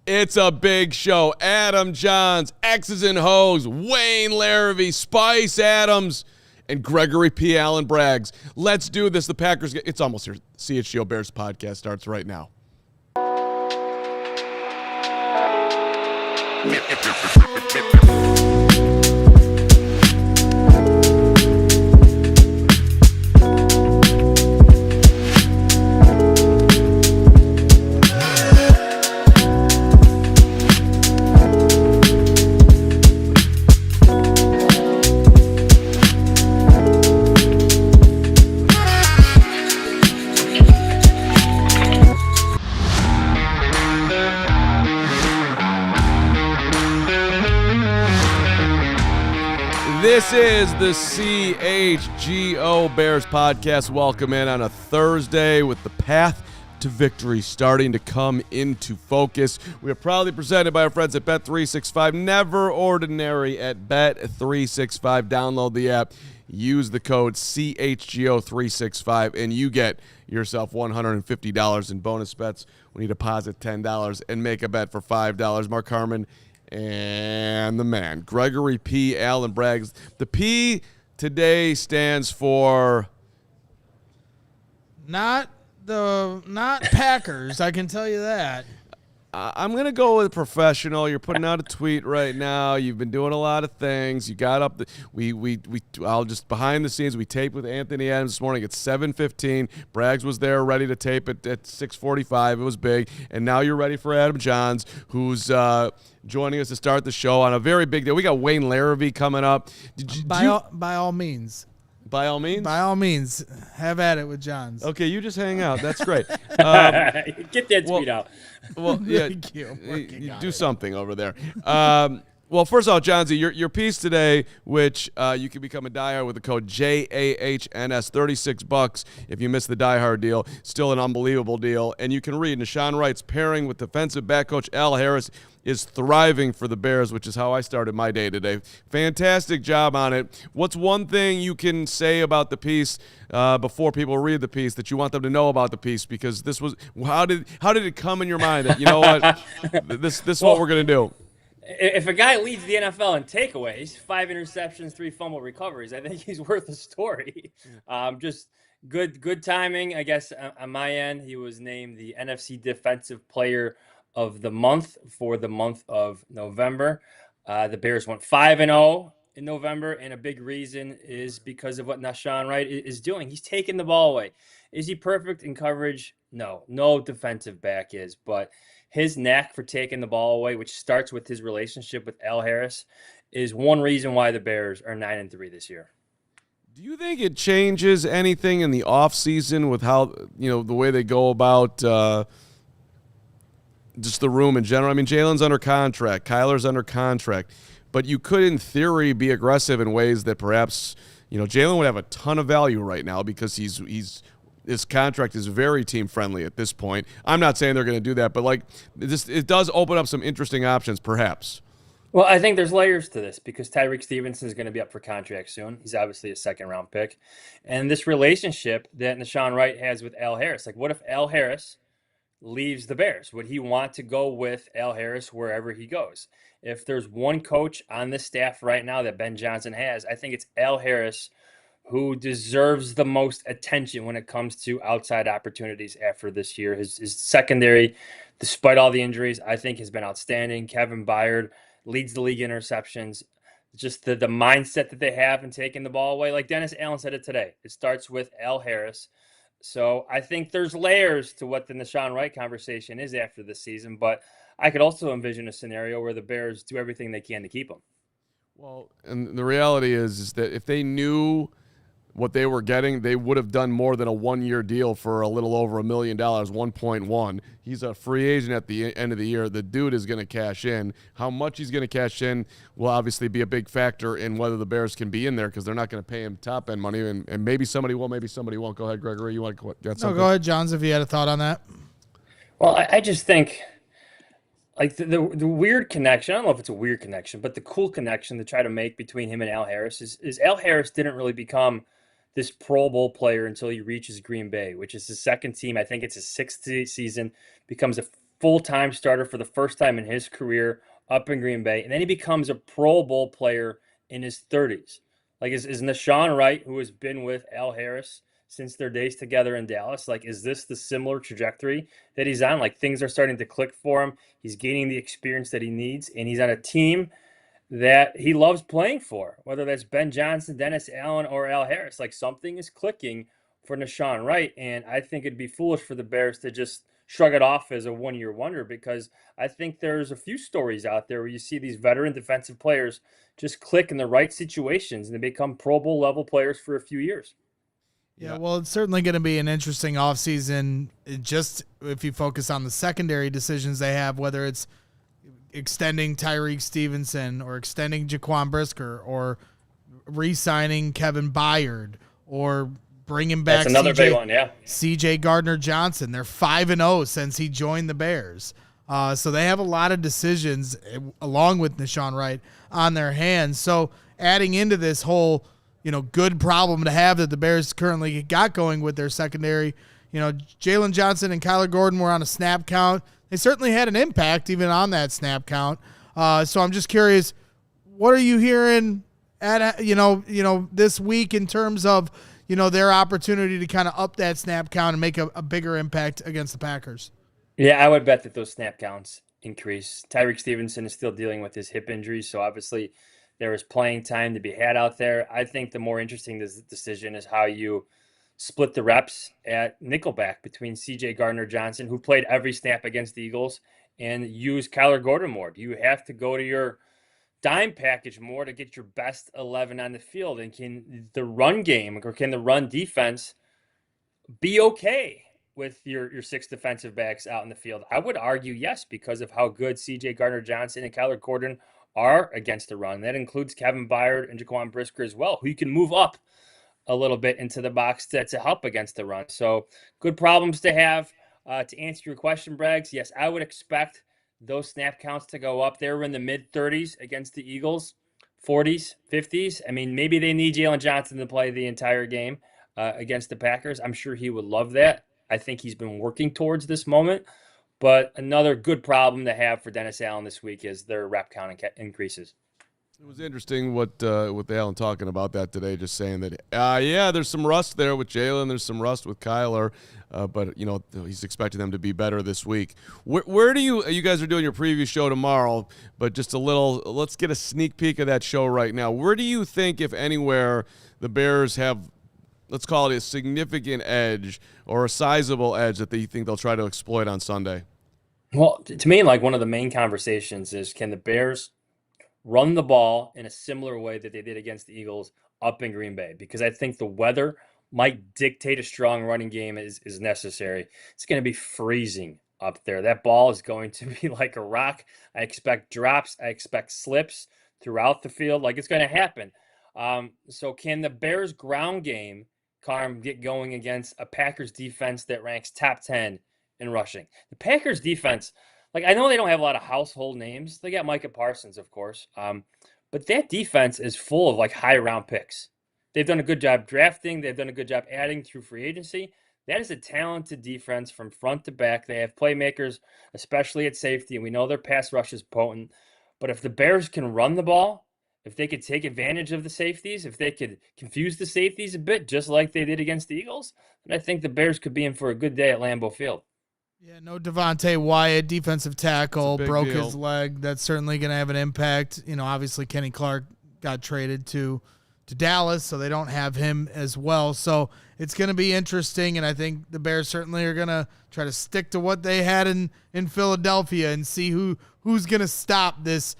It's a big show. Adam Jahns, X's and Hoes, Wayne Larrivee, Spice Adams, and Gregory P. Allen Braggs. Let's do this. The Packers it's almost here. CHGO Bears Podcast starts right now. This is the CHGO Bears Podcast. Welcome in on a Thursday with the path to victory starting to come into focus. We are proudly presented by our friends at Bet365. Never ordinary at Bet365. Download the app. Use the code CHGO365 and you get yourself $150 in bonus bets when you deposit $10 and make a bet for $5. Mark Carman and the man, Gregory P. Allen Braggs. The P today stands for not Packers, I can tell you that. I'm going to go with professional. You're putting out a tweet right now. You've been doing a lot of things. You got up. I'll just behind the scenes, we taped with Anthony Adams this morning at 7:15. Braggs was there ready to tape it at 6:45. It was big. And now you're ready for Adam Jahns, who's joining us to start the show on a very big day. We got Wayne Larrivee coming up. By all means. By all means? By all means. Have at it with Jahns. Okay, you just hang out. That's great. Get that tweet out. Well, yeah, you do something over there. Well, first off, Johnsy, your piece today, which you can become a diehard with the code JAHNS, $36 if you miss the diehard deal. Still an unbelievable deal. And you can read Nashon Wright's pairing with defensive back coach Al Harris is thriving for the Bears, which is how I started my day today. Fantastic job on it. What's one thing you can say about the piece before people read the piece that you want them to know about the piece? Because this was how did it come in your mind that, you know what, this is what we're going to do? If a guy leads the NFL in takeaways, 5 interceptions, 3 fumble recoveries, I think he's worth a story. Just good timing, I guess, on my end. He was named the NFC Defensive Player of the Month for the month of November. The Bears went 5-0 in November, and a big reason is because of what Nashon Wright is doing. He's taking the ball away. Is he perfect in coverage? No defensive back is, but his knack for taking the ball away, which starts with his relationship with Al Harris, is one reason why the Bears are 9-3 this year. Do you think it changes anything in the offseason with how, the way they go about just the room in general? I mean, Jalen's under contract, Kyler's under contract, but you could, in theory, be aggressive in ways that perhaps, Jalen would have a ton of value right now because his contract is very team-friendly at this point. I'm not saying they're going to do that, but it does open up some interesting options, perhaps. Well, I think there's layers to this because Tyreek Stevenson is going to be up for contract soon. He's obviously a second-round pick. And this relationship that Nashon Wright has with Al Harris, what if Al Harris leaves the Bears? Would he want to go with Al Harris wherever he goes? If there's one coach on this staff right now that Ben Johnson has, I think it's Al Harris who deserves the most attention when it comes to outside opportunities after this year. His secondary, despite all the injuries, I think has been outstanding. Kevin Byard leads the league in interceptions. Just the mindset that they have in taking the ball away. Like Dennis Allen said it today, it starts with Al Harris. So I think there's layers to what the Nashon Wright conversation is after this season, but I could also envision a scenario where the Bears do everything they can to keep him. Well, and the reality is that if they knew what they were getting, they would have done more than a one-year deal for a little over $1 million, 1.1. He's a free agent at the end of the year. The dude is going to cash in. How much he's going to cash in will obviously be a big factor in whether the Bears can be in there because they're not going to pay him top-end money, and maybe somebody will, maybe somebody won't. Go ahead, Gregory. You want to get something? No, go ahead, Jahns, if you had a thought on that. Well, I just think the weird connection, I don't know if it's a weird connection, but the cool connection to try to make between him and Al Harris is Al Harris didn't really become this Pro Bowl player until he reaches Green Bay, which is his second team. I think it's his 6th season, becomes a full-time starter for the first time in his career up in Green Bay, and then he becomes a Pro Bowl player in his 30s. Like, is Nashon Wright, who has been with Al Harris since their days together in Dallas, like, is this the similar trajectory that he's on? Like, things are starting to click for him. He's gaining the experience that he needs, and he's on a team that he loves playing for, whether that's Ben Johnson, Dennis Allen, or Al Harris. Like, something is clicking for Nashon Wright, and I think it'd be foolish for the Bears to just shrug it off as a one-year wonder, because I think there's a few stories out there where you see these veteran defensive players just click in the right situations and they become Pro Bowl level players for a few years. Yeah, well, it's certainly going to be an interesting offseason, just if you focus on the secondary decisions they have, whether it's extending Tyreek Stevenson or extending Jaquan Brisker or re-signing Kevin Byard or bringing back That's another big one, yeah. CJ Gardner-Johnson. They're 5-0 since he joined the Bears. So they have a lot of decisions, along with Nashon Wright, on their hands. So adding into this whole, good problem to have that the Bears currently got going with their secondary, Jalen Johnson and Kyler Gordon were on a snap count. They certainly had an impact even on that snap count. So I'm just curious, what are you hearing at this week in terms of their opportunity to kind of up that snap count and make a bigger impact against the Packers? Yeah, I would bet that those snap counts increase. Tyreek Stevenson is still dealing with his hip injury, so obviously there is playing time to be had out there. I think the more interesting decision is how you split the reps at nickelback between CJ Gardner-Johnson, who played every snap against the Eagles, and use Kyler Gordon more. Do you have to go to your dime package more to get your best 11 on the field? And can the run game or can the run defense be okay with your six defensive backs out in the field? I would argue yes, because of how good CJ Gardner-Johnson and Kyler Gordon are against the run. That includes Kevin Byard and Jaquan Brisker as well, who you can move up a little bit into the box to help against the run. So good problems to have. To answer your question, Braggs, yes, I would expect those snap counts to go up. They were in the mid-30s against the Eagles, 40s, 50s. I mean, maybe they need Jalen Johnson to play the entire game against the Packers. I'm sure he would love that. I think he's been working towards this moment. But another good problem to have for Dennis Allen this week is their rep count increases. It was interesting with Allen talking about that today, just saying that, there's some rust there with Jalen, there's some rust with Kyler, but, he's expecting them to be better this week. Where do you guys are doing your preview show tomorrow, but just let's get a sneak peek of that show right now. Where do you think, if anywhere, the Bears have, let's call it a significant edge or a sizable edge that they think they'll try to exploit on Sunday? Well, to me, like, one of the main conversations is, can the Bears run the ball in a similar way that they did against the Eagles up in Green Bay? Because I think the weather might dictate a strong running game is necessary. It's going to be freezing up there. That ball is going to be like a rock. I expect drops. I expect slips throughout the field. Like, it's going to happen. So can the Bears ground game, Carm, get going against a Packers defense that ranks top 10 in rushing? The Packers defense, like, I know they don't have a lot of household names. They got Micah Parsons, of course. But that defense is full of, like, high-round picks. They've done a good job drafting. They've done a good job adding through free agency. That is a talented defense from front to back. They have playmakers, especially at safety, and we know their pass rush is potent. But if the Bears can run the ball, if they could take advantage of the safeties, if they could confuse the safeties a bit, just like they did against the Eagles, then I think the Bears could be in for a good day at Lambeau Field. Yeah, no Devontae Wyatt, defensive tackle, broke deal. his leg. That's certainly going to have an impact. Obviously Kenny Clark got traded to Dallas, so they don't have him as well. So it's going to be interesting, and I think the Bears certainly are going to try to stick to what they had in Philadelphia and see who's going to stop this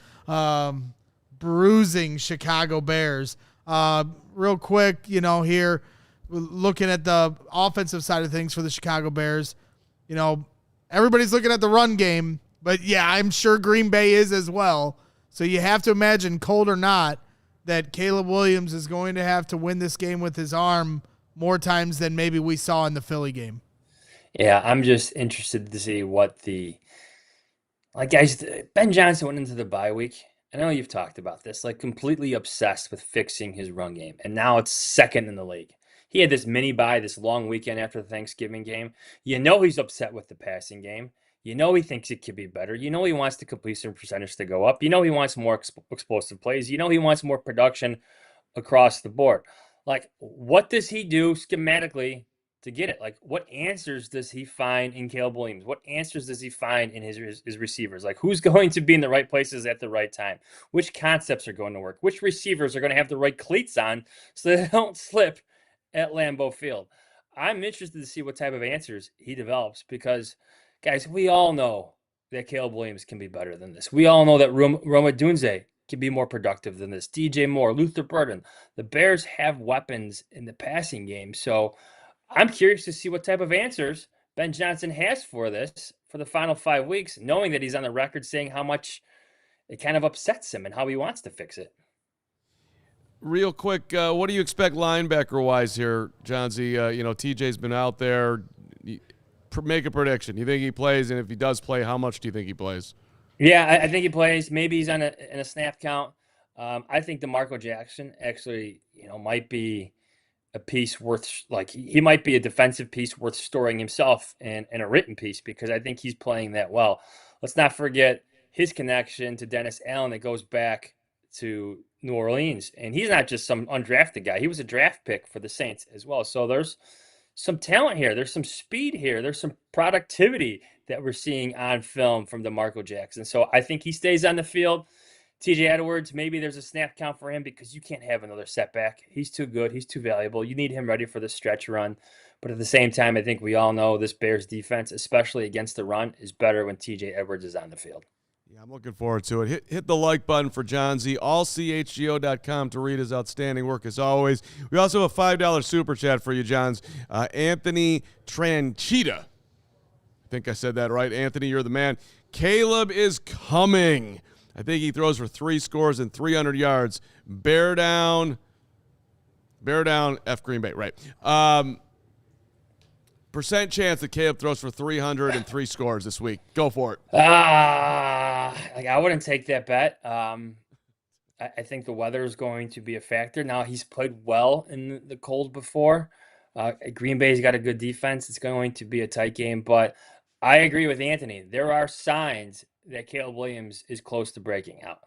bruising Chicago Bears. Real quick, here, looking at the offensive side of things for the Chicago Bears, everybody's looking at the run game, but yeah, I'm sure Green Bay is as well. So you have to imagine, cold or not, that Caleb Williams is going to have to win this game with his arm more times than maybe we saw in the Philly game. Yeah, I'm just interested to see what guys, Ben Johnson went into the bye week. I know you've talked about this, like, completely obsessed with fixing his run game, and now it's second in the league. He had this mini bye, this long weekend after the Thanksgiving game. He's upset with the passing game. You know he thinks it could be better. You know he wants the completion percentage to go up. You know he wants more explosive plays. You know he wants more production across the board. Like, what does he do schematically to get it? Like, what answers does he find in Caleb Williams? What answers does he find in his receivers? Like, who's going to be in the right places at the right time? Which concepts are going to work? Which receivers are going to have the right cleats on so they don't slip at Lambeau Field? I'm interested to see what type of answers he develops because, guys, we all know that Caleb Williams can be better than this. We all know that Roma Dunze can be more productive than this. DJ Moore, Luther Burden. The Bears have weapons in the passing game. So I'm curious to see what type of answers Ben Johnson has for this for the final 5 weeks, knowing that he's on the record saying how much it kind of upsets him and how he wants to fix it. Real quick, what do you expect linebacker-wise here, Johnsy? TJ's been out there. Make a prediction. You think he plays, and if he does play, how much do you think he plays? Yeah, I think he plays. Maybe he's in a snap count. I think DeMarco Jackson actually, might be a piece worth he might be a defensive piece worth storing himself and a written piece because I think he's playing that well. Let's not forget his connection to Dennis Allen that goes back to New Orleans, and he's not just some undrafted guy. He was a draft pick for the Saints as well. So there's some talent here. There's some speed here. There's some productivity that we're seeing on film from DeMarco Jackson. So I think he stays on the field. TJ Edwards, maybe there's a snap count for him because you can't have another setback. He's too good. He's too valuable. You need him ready for the stretch run. But at the same time, I think we all know this Bears defense, especially against the run, is better when TJ Edwards is on the field. Yeah, I'm looking forward to it. Hit the like button for Jahns, allchgo.com to read his outstanding work as always. We also have a $5 super chat for you, Jahns. Anthony Tranchita. I think I said that right. Anthony, you're the man. Caleb is coming. I think he throws for 3 scores and 300 yards. Bear down, F Green Bay, right. Percent chance that Caleb throws for 303 scores this week. Go for it. I wouldn't take that bet. I think the weather is going to be a factor. Now, he's played well in the cold before. Green Bay's got a good defense. It's going to be a tight game, but I agree with Anthony. There are signs that Caleb Williams is close to breaking out.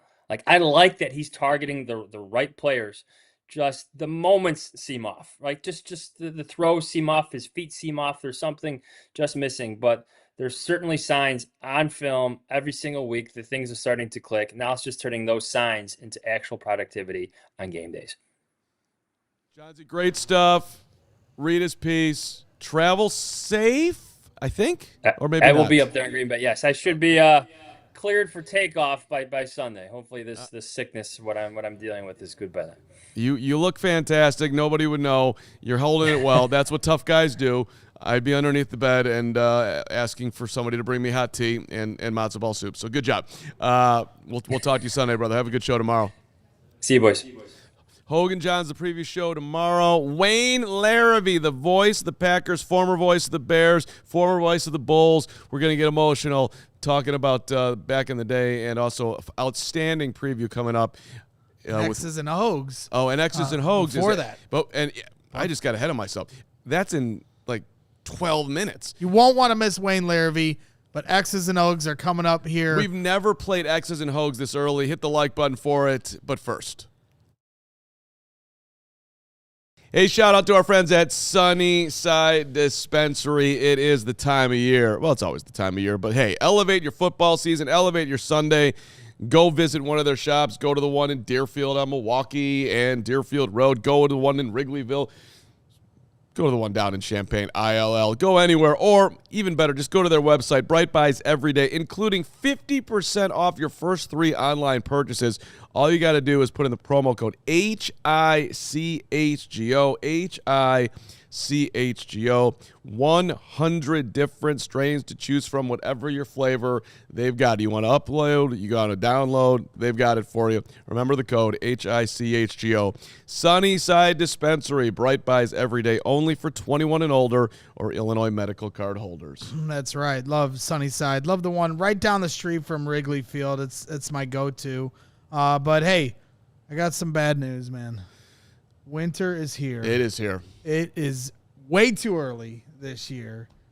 I like that he's targeting the right players. Just the moments seem off, right? Just the throws seem off. His feet seem off. There's something just missing, but there's certainly signs on film every single week that things are starting to click. Now it's just turning those signs into actual productivity on game days. Johnsy, great stuff. Read his piece. Travel safe, I think, or maybe I not. will be up there in Green Bay. Yes, I should be cleared for takeoff by Sunday. Hopefully, this sickness, what I'm dealing with, is good by then. You look fantastic. Nobody would know. You're holding it well. That's what tough guys do. I'd be underneath the bed and asking for somebody to bring me hot tea and matzo ball soup. So good job. We'll talk to you Sunday, brother. Have a good show tomorrow. See you, boys. Hoge and Jahns, the preview show tomorrow. Wayne Larrivee, the voice of the Packers, former voice of the Bears, former voice of the Bulls. We're going to get emotional talking about back in the day, and also outstanding preview coming up. X's and Hoges. Oh, and X's and Hoges. Before that. I just got ahead of myself. That's in 12 minutes. You won't want to miss Wayne Larrivee, but X's and Hoges are coming up here. We've never played X's and Hoges this early. Hit the like button for it, but first. Hey, shout out to our friends at Sunnyside Dispensary. It is the time of year. Well, it's always the time of year, but hey, elevate your football season, elevate your Sunday. Go visit one of their shops. Go to the one in Deerfield on Milwaukee and Deerfield Road. Go to the one in Wrigleyville. Go to the one down in Champaign, ILL. Go anywhere, or even better, just go to their website, Bright Buys every day, including 50% off your first 3 online purchases. All you got to do is put in the promo code HICHGO, HICHGO. 100 different strains to choose from, whatever your flavor they've got. You want to upload, you got to download, they've got it for you. Remember the code HICHGO. Sunnyside Dispensary, Bright Buys every day, only for 21 and older or Illinois medical card holders. That's right. Love Sunnyside. Love the one right down the street from Wrigley Field. It's my go-to. But hey, I got some bad news, man. Winter is here. It is here. It is way too early this year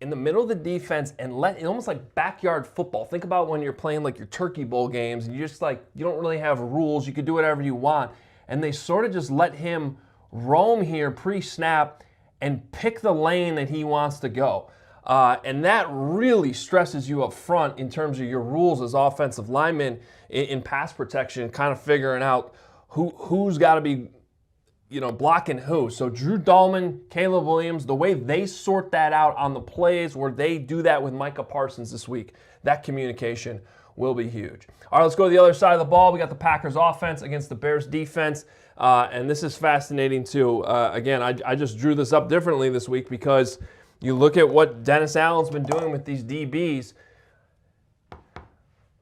in the middle of the defense and almost like backyard football. Think about when you're playing like your Turkey Bowl games and you just like, you don't really have rules. You can do whatever you want. And they sort of just let him roam here pre-snap and pick the lane that he wants to go. And that really stresses you up front in terms of your rules as offensive linemen in pass protection, kind of figuring out who's got to be, blocking who. So Drew Dahlman, Caleb Williams, the way they sort that out on the plays where they do that with Micah Parsons this week, that communication will be huge. All right, let's go to the other side of the ball. We got the Packers offense against the Bears defense. And this is fascinating too. Again, I just drew this up differently this week because you look at what Dennis Allen's been doing with these DBs.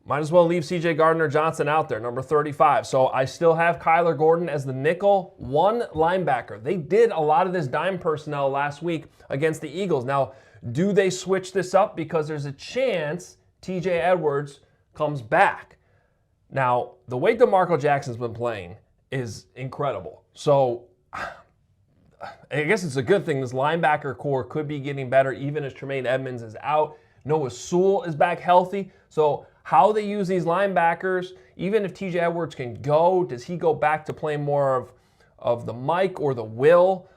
Might as well leave C.J. Gardner-Johnson out there, number 35. So I still have Kyler Gordon as the nickel, one linebacker. They did a lot of this dime personnel last week against the Eagles. Now, do they switch this up? Because there's a chance T.J. Edwards comes back. Now, the way DeMarco Jackson's been playing is incredible. So I guess it's a good thing. This linebacker core could be getting better even as Tremaine Edmonds is out. Noah Sewell is back healthy. So how they use these linebackers, even if TJ Edwards can go, does he go back to playing more of the Mike or the Will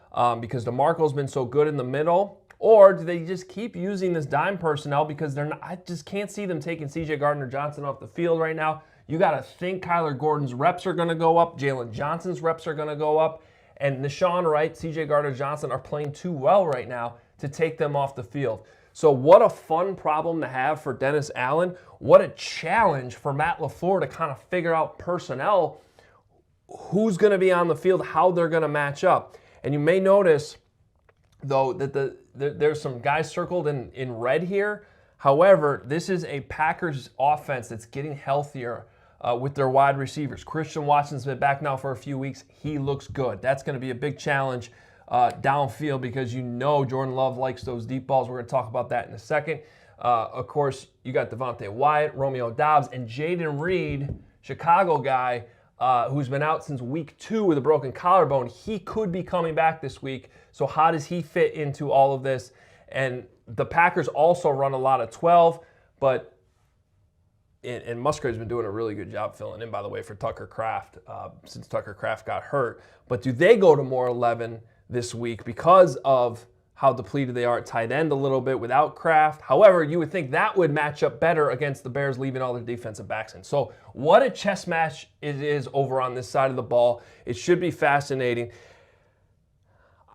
because DeMarco's been so good in the middle? Or do they just keep using this dime personnel because they're not? I just can't see them taking CJ Gardner-Johnson off the field right now. You got to think Kyler Gordon's reps are going to go up. Jalen Johnson's reps are going to go up. And Nashon Wright, CJ Gardner-Johnson are playing too well right now to take them off the field. So what a fun problem to have for Dennis Allen. What a challenge for Matt LaFleur to kind of figure out personnel, who's going to be on the field, how they're going to match up. And you may notice, though, that there's some guys circled in red here. However, this is a Packers offense that's getting healthier with their wide receivers. Christian Watson's been back now for a few weeks. He looks good. That's going to be a big challenge downfield because Jordan Love likes those deep balls. We're going to talk about that in a second. Of course, you got Devontae Wyatt, Romeo Doubs, and Jaden Reed, Chicago guy, who's been out since week 2 with a broken collarbone. He could be coming back this week. So how does he fit into all of this? And the Packers also run a lot of 12, but and Musgrave's been doing a really good job filling in, by the way, for Tucker Kraft since Tucker Kraft got hurt. But do they go to more 11 this week because of how depleted they are at tight end a little bit without Kraft? However, you would think that would match up better against the Bears leaving all their defensive backs in. So what a chess match it is over on this side of the ball. It should be fascinating.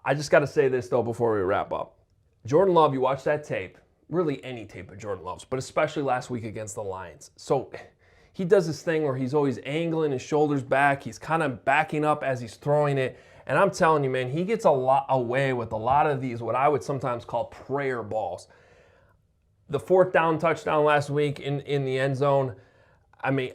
I just got to say this, though, before we wrap up. Jordan Love, you watch that tape, really any tape of Jordan Love's, but especially last week against the Lions. So he does this thing where he's always angling his shoulders back. He's kind of backing up as he's throwing it. And I'm telling you, man, he gets a lot away with a lot of these, what I would sometimes call prayer balls. The 4th down touchdown last week in the end zone, I mean,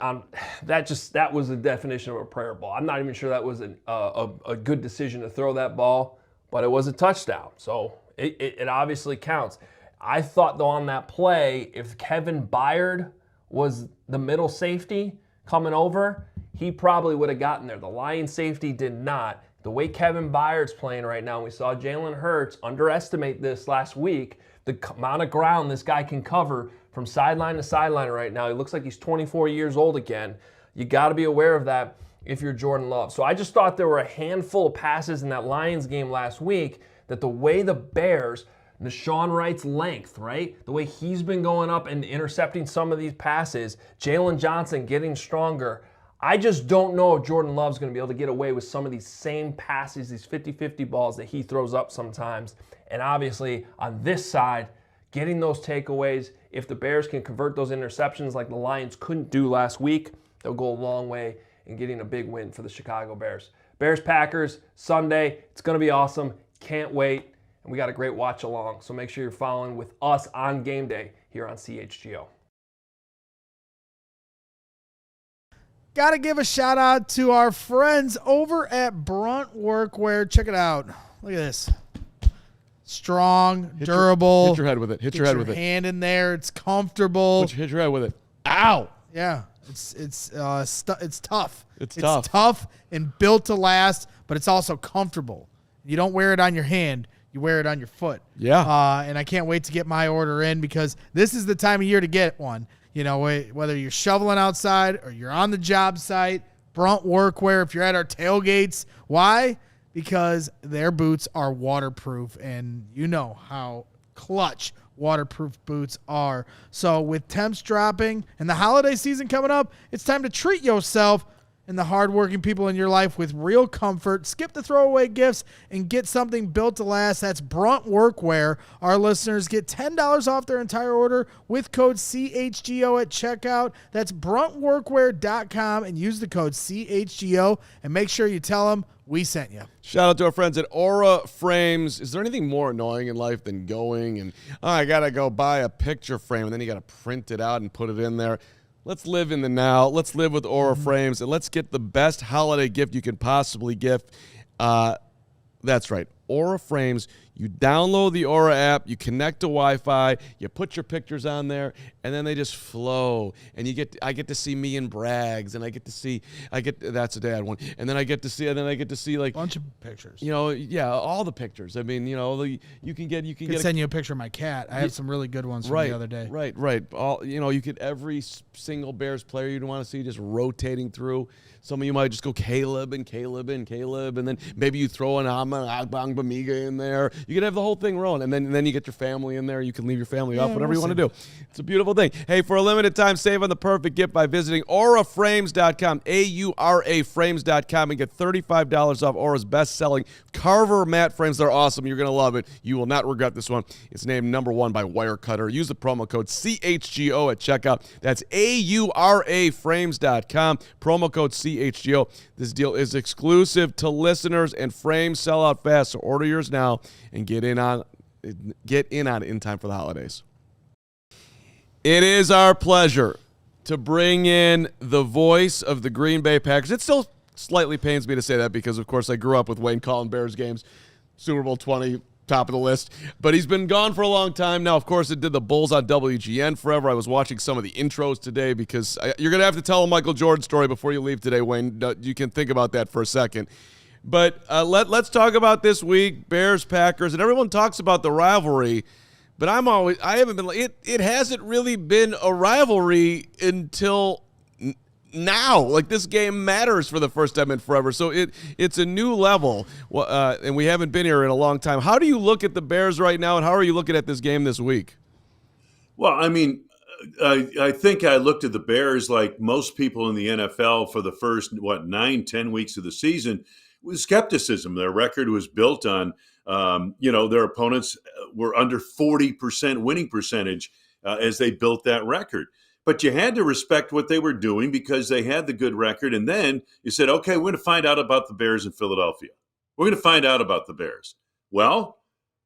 that was the definition of a prayer ball. I'm not even sure that was a good decision to throw that ball, but it was a touchdown. So it obviously counts. I thought, though, on that play, if Kevin Byard was the middle safety coming over, he probably would have gotten there. The Lions safety did not. The way Kevin Byard's playing right now, we saw Jalen Hurts underestimate this last week, the amount of ground this guy can cover from sideline to sideline right now. He looks like he's 24 years old again. You got to be aware of that if you're Jordan Love. So I just thought there were a handful of passes in that Lions game last week that the way the Bears, Nashon Wright's length, right? The way he's been going up and intercepting some of these passes, Jalen Johnson getting stronger. I just don't know if Jordan Love's going to be able to get away with some of these same passes, these 50-50 balls that he throws up sometimes. And obviously, on this side, getting those takeaways, if the Bears can convert those interceptions like the Lions couldn't do last week, they'll go a long way in getting a big win for the Chicago Bears. Bears-Packers, Sunday. It's going to be awesome. Can't wait. And we got a great watch along. So make sure you're following with us on game day here on CHGO. Got to give a shout out to our friends over at Brunt Workwear. Check it out. Look at this. Strong, durable. Hit your head with it. Hit your head with it. Hand in there. It's comfortable. Hit your head with it. Ow. Yeah. It's tough. It's tough. Tough and built to last, but it's also comfortable. You don't wear it on your hand. you wear it on your foot. Yeah. And I can't wait to get my order in because this is the time of year to get one. You know, whether you're shoveling outside or you're on the job site, Brunt Workwear, if you're at our tailgates. Why? Because their boots are waterproof, and you know how clutch waterproof boots are. So with temps dropping and the holiday season coming up, it's time to treat yourself and the hardworking people in your life with real comfort. Skip the throwaway gifts and get something built to last. That's Brunt Workwear. Our listeners get $10 off their entire order with code CHGO at checkout. That's bruntworkwear.com and use the code CHGO and make sure you tell them we sent you. Shout out to our friends at Aura Frames. Is there anything more annoying in life than going and, I got to go buy a picture frame and then you got to print it out and put it in there? Let's live in the now. Let's live with Aura Frames, and let's get the best holiday gift you can possibly gift. That's right, Aura Frames. You download the Aura app, you connect to Wi-Fi, you put your pictures on there, and then they just flow. And I get to see me in Bragg's, and that's a dad one. And then I get to see like Bunch of pictures. You know, yeah, all the pictures. I mean, you know, you can send you a picture of my cat. I have some really good ones from the other day. Right. All, you know, you could every single Bears player you'd want to see just rotating through. Some of you might just go Caleb, and then maybe you throw an Agbongbamiga in there. You can have the whole thing rolling, and then you get your family in there. You can leave your family off, whatever you want to do. It's a beautiful thing. Hey, for a limited time, save on the perfect gift by visiting auraframes.com, AURA frames.com, and get $35 off Aura's best-selling Carver mat frames. They're awesome. You're going to love it. You will not regret this one. It's named #1 by Wirecutter. Use the promo code CHGO at checkout. That's AURA frames.com. Promo code CHGO. This deal is exclusive to listeners, and frames sell out fast. So order yours now and get in on it in time for the holidays. It is our pleasure to bring in the voice of the Green Bay Packers. It still slightly pains me to say that because, of course, I grew up with Wayne calling Bears games. Super Bowl 20, top of the list. But he's been gone for a long time now. Of course, it did the Bulls on WGN forever. I was watching some of the intros today because you're going to have to tell a Michael Jordan story before you leave today, Wayne. You can think about that for a second. But let's talk about this week, Bears, Packers, and everyone talks about the rivalry. But it hasn't really been a rivalry until now. Like, this game matters for the first time in forever. So it's a new level, and we haven't been here in a long time. How do you look at the Bears right now, and how are you looking at this game this week? Well, I mean, I think I looked at the Bears like most people in the NFL for the first, 9-10 weeks of the season with skepticism. Their record was built on, their opponents were under 40% winning percentage as they built that record. But you had to respect what they were doing because they had the good record. And then you said, okay, we're going to find out about the Bears in Philadelphia. We're going to find out about the Bears. Well,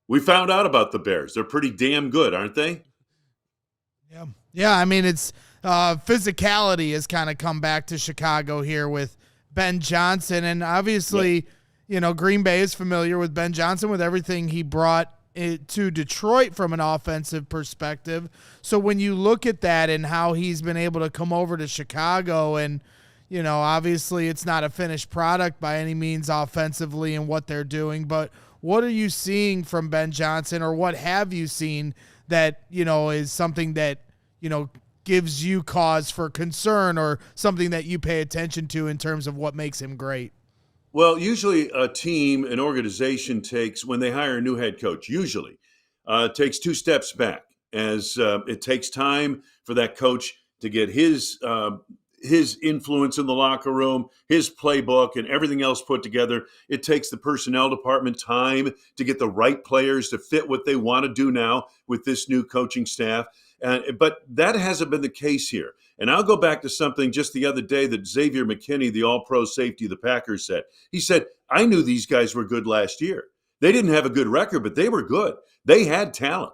we found out about the Bears. They're pretty damn good, aren't they? Yeah. I mean, it's physicality has kind of come back to Chicago here with Ben Johnson. And obviously, Green Bay is familiar with Ben Johnson with everything he brought to Detroit from an offensive perspective. So when you look at that and how he's been able to come over to Chicago and, obviously it's not a finished product by any means offensively and what they're doing, but what are you seeing from Ben Johnson, or what have you seen that, is something that, gives you cause for concern or something that you pay attention to in terms of what makes him great? Well, usually a team, an organization takes, when they hire a new head coach, takes two steps back, as it takes time for that coach to get his influence in the locker room, his playbook, and everything else put together. It takes the personnel department time to get the right players to fit what they want to do now with this new coaching staff. But that hasn't been the case here. And I'll go back to something just the other day that Xavier McKinney, the all-pro safety of the Packers, said. He said, I knew these guys were good last year. They didn't have a good record, but they were good. They had talent.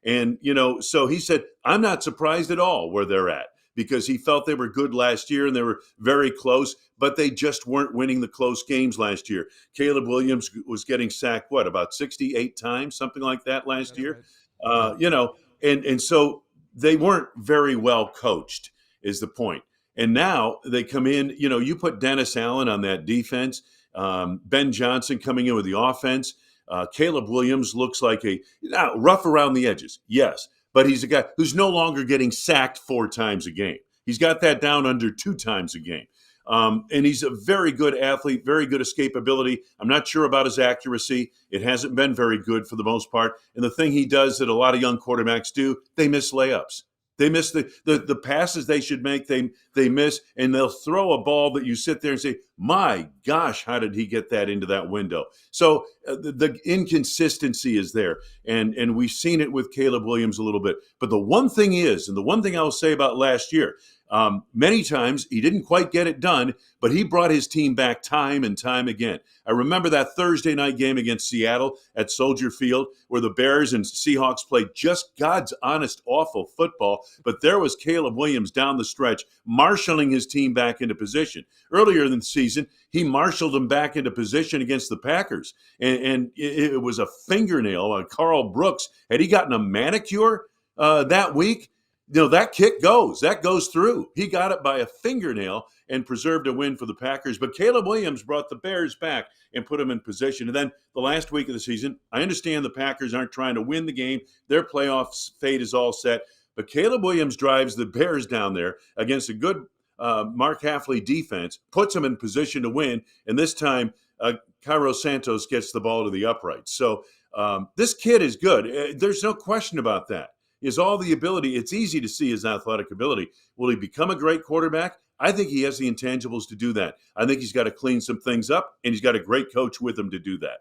And, so he said, I'm not surprised at all where they're at, because he felt they were good last year and they were very close, but they just weren't winning the close games last year. Caleb Williams was getting sacked, about 68 times, something like that last year. And so they weren't very well coached, is the point. And now they come in, you put Dennis Allen on that defense, Ben Johnson coming in with the offense. Caleb Williams looks like rough around the edges, yes, but he's a guy who's no longer getting sacked 4 times a game. He's got that down under 2 times a game. And he's a very good athlete, very good escapability. I'm not sure about his accuracy. It hasn't been very good for the most part. And the thing he does that a lot of young quarterbacks do, they miss layups. They miss the passes they should make. They miss, and they'll throw a ball that you sit there and say, my gosh, how did he get that into that window? So the inconsistency is there, and we've seen it with Caleb Williams a little bit. But the one thing is, and the one thing I'll say about last year, many times he didn't quite get it done, but he brought his team back time and time again. I remember that Thursday night game against Seattle at Soldier Field where the Bears and Seahawks played just God's honest, awful football, but there was Caleb Williams down the stretch marshaling his team back into position. Earlier in the season, he marshaled them back into position against the Packers, and it was a fingernail. Carl Brooks, had he gotten a manicure that week, that kick goes through. He got it by a fingernail and preserved a win for the Packers. But Caleb Williams brought the Bears back and put them in position. And then the last week of the season, I understand the Packers aren't trying to win the game. Their playoff fate is all set. But Caleb Williams drives the Bears down there against a good Mark Hafley defense, puts them in position to win. And this time, Cairo Santos gets the ball to the upright. So this kid is good. There's no question about that. Is all the ability. It's easy to see his athletic ability. Will he become a great quarterback? I think he has the intangibles to do that. I think he's got to clean some things up, and he's got a great coach with him to do that.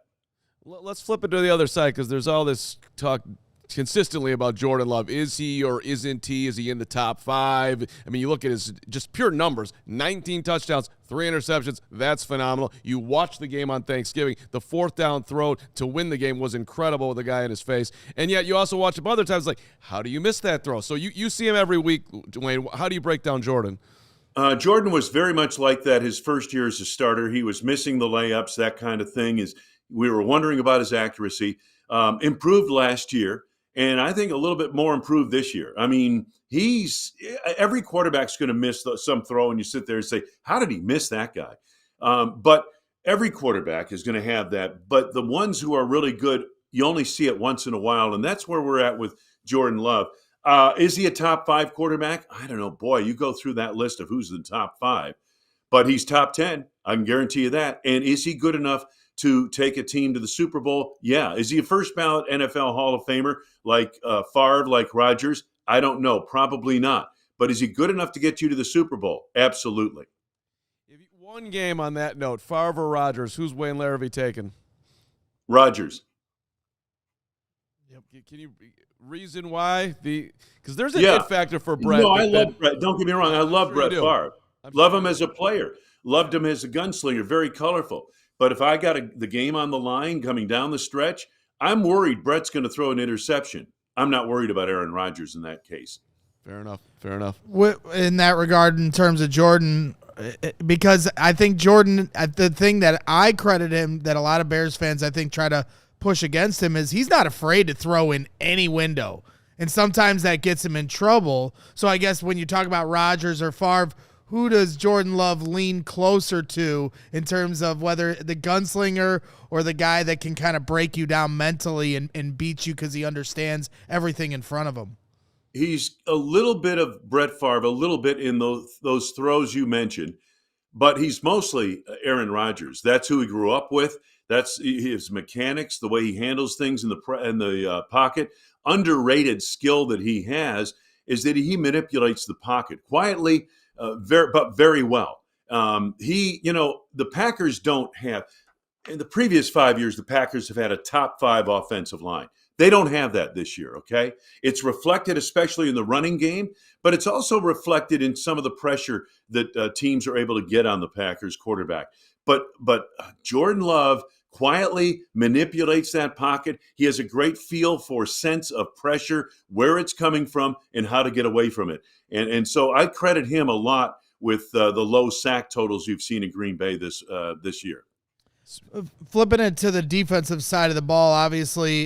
Let's flip it to the other side because there's all this talk consistently about Jordan Love. Is he or isn't he? Is he in the top 5? I mean, you look at his just pure numbers, 19 touchdowns, 3 interceptions. That's phenomenal. You watch the game on Thanksgiving. The 4th down throw to win the game was incredible with the guy in his face. And yet you also watch him other times like, how do you miss that throw? So you see him every week, Dwayne. How do you break down Jordan? Jordan was very much like that his first year as a starter. He was missing the layups, that kind of thing. We were wondering about his accuracy. Improved last year. And I think a little bit more improved this year. I mean, every quarterback's going to miss some throw, and you sit there and say, how did he miss that guy? But every quarterback is going to have that. But the ones who are really good, you only see it once in a while, and that's where we're at with Jordan Love. Is he a top 5 quarterback? I don't know. Boy, you go through that list of who's in the top 5. But he's top 10. I can guarantee you that. And is he good enough to take a team to the Super Bowl? Yeah. Is he a first ballot NFL Hall of Famer like Favre, like Rodgers? I don't know. Probably not. But is he good enough to get you to the Super Bowl? Absolutely. One game on that note, Favre or Rodgers, who's Wayne Larrivee taking? Rodgers. Yep. Can you reason why? Because there's a good factor for Brett. No, I love Brett. Don't get me wrong. I love Brett Favre. Love him as a player. Loved him as a gunslinger. Very colorful. But if I got the game on the line coming down the stretch, I'm worried Brett's going to throw an interception. I'm not worried about Aaron Rodgers in that case. Fair enough. In that regard, in terms of Jordan, because I think Jordan, the thing that I credit him, that a lot of Bears fans I think try to push against him, is he's not afraid to throw in any window. And sometimes that gets him in trouble. So I guess when you talk about Rodgers or Favre, who does Jordan Love lean closer to in terms of whether the gunslinger or the guy that can kind of break you down mentally and beat you because he understands everything in front of him? He's a little bit of Brett Favre, a little bit in those throws you mentioned, but he's mostly Aaron Rodgers. That's who he grew up with. That's his mechanics, the way he handles things in the pocket. Underrated skill that he has is that he manipulates the pocket quietly, but very well. The Packers don't have, in the previous 5 years, the Packers have had a top 5 offensive line. They don't have that this year, okay? It's reflected especially in the running game, but it's also reflected in some of the pressure that teams are able to get on the Packers quarterback. But Jordan Love quietly manipulates that pocket. He has a great feel for sense of pressure, where it's coming from, and how to get away from it. And so I credit him a lot with the low sack totals you've seen in Green Bay this year. Flipping it to the defensive side of the ball, obviously,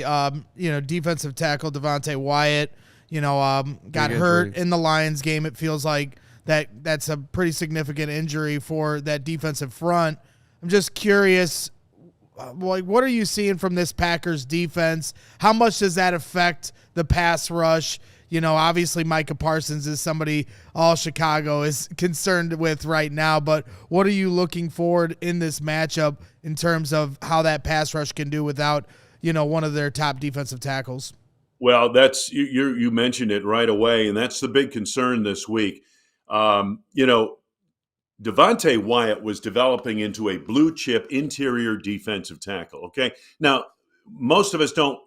defensive tackle Devontae Wyatt, got hurt in the Lions game. It feels like that's a pretty significant injury for that defensive front. I'm just curious, like, what are you seeing from this Packers defense? How much does that affect the pass rush? You know, obviously Micah Parsons is somebody all Chicago is concerned with right now, but what are you looking forward in this matchup in terms of how that pass rush can do without, you know, one of their top defensive tackles? Well, that's you mentioned it right away, and that's the big concern this week. You know, Devontae Wyatt was developing into a blue chip interior defensive tackle. Okay, now most of us don't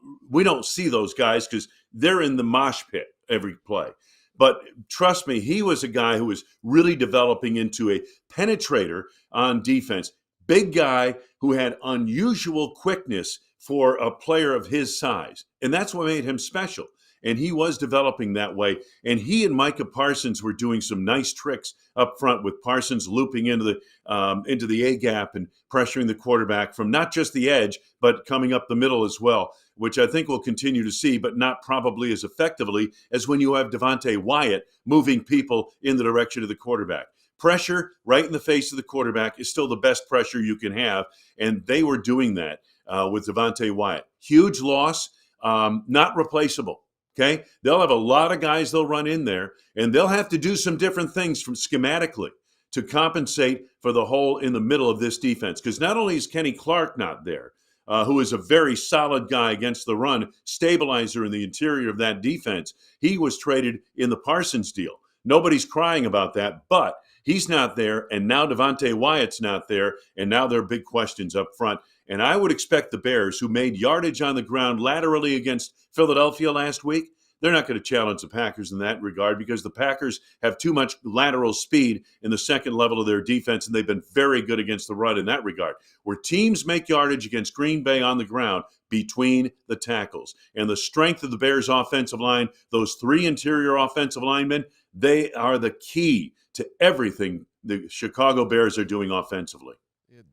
see those guys because they're in the mosh pit every play. But trust me, he was a guy who was really developing into a penetrator on defense. Big guy who had unusual quickness for a player of his size. And that's what made him special. And he was developing that way. And he and Micah Parsons were doing some nice tricks up front, with Parsons looping into the A gap and pressuring the quarterback from not just the edge, but coming up the middle as well, which I think we'll continue to see, but not probably as effectively as when you have Devontae Wyatt moving people in the direction of the quarterback. Pressure right in the face of the quarterback is still the best pressure you can have, and they were doing that with Devontae Wyatt. Huge loss, not replaceable. Okay, they'll have a lot of guys they'll run in there, and they'll have to do some different things from schematically to compensate for the hole in the middle of this defense. Because not only is Kenny Clark not there, who is a very solid guy against the run, stabilizer in the interior of that defense, he was traded in the Parsons deal. Nobody's crying about that, but he's not there, and now Devontae Wyatt's not there, and now there are big questions up front. And I would expect the Bears, who made yardage on the ground laterally against Philadelphia last week, they're not going to challenge the Packers in that regard, because the Packers have too much lateral speed in the second level of their defense, and they've been very good against the run in that regard. Where teams make yardage against Green Bay on the ground, between the tackles. And the strength of the Bears' offensive line, those three interior offensive linemen, they are the key to everything the Chicago Bears are doing offensively.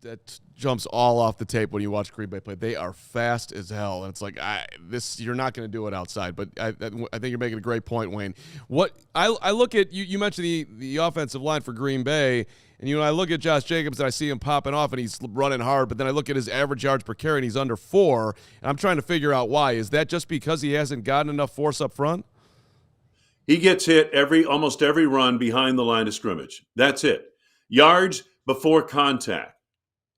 That jumps all off the tape when you watch Green Bay play. They are fast as hell, and it's like you're not going to do it outside. But I think you're making a great point, Wayne. What I look at, you mentioned the offensive line for Green Bay, and I look at Josh Jacobs and I see him popping off and he's running hard. But then I look at his average yards per carry and he's under 4, and I'm trying to figure out why. Is that just because he hasn't gotten enough force up front? He gets hit almost every run behind the line of scrimmage. That's it. Yards before contact.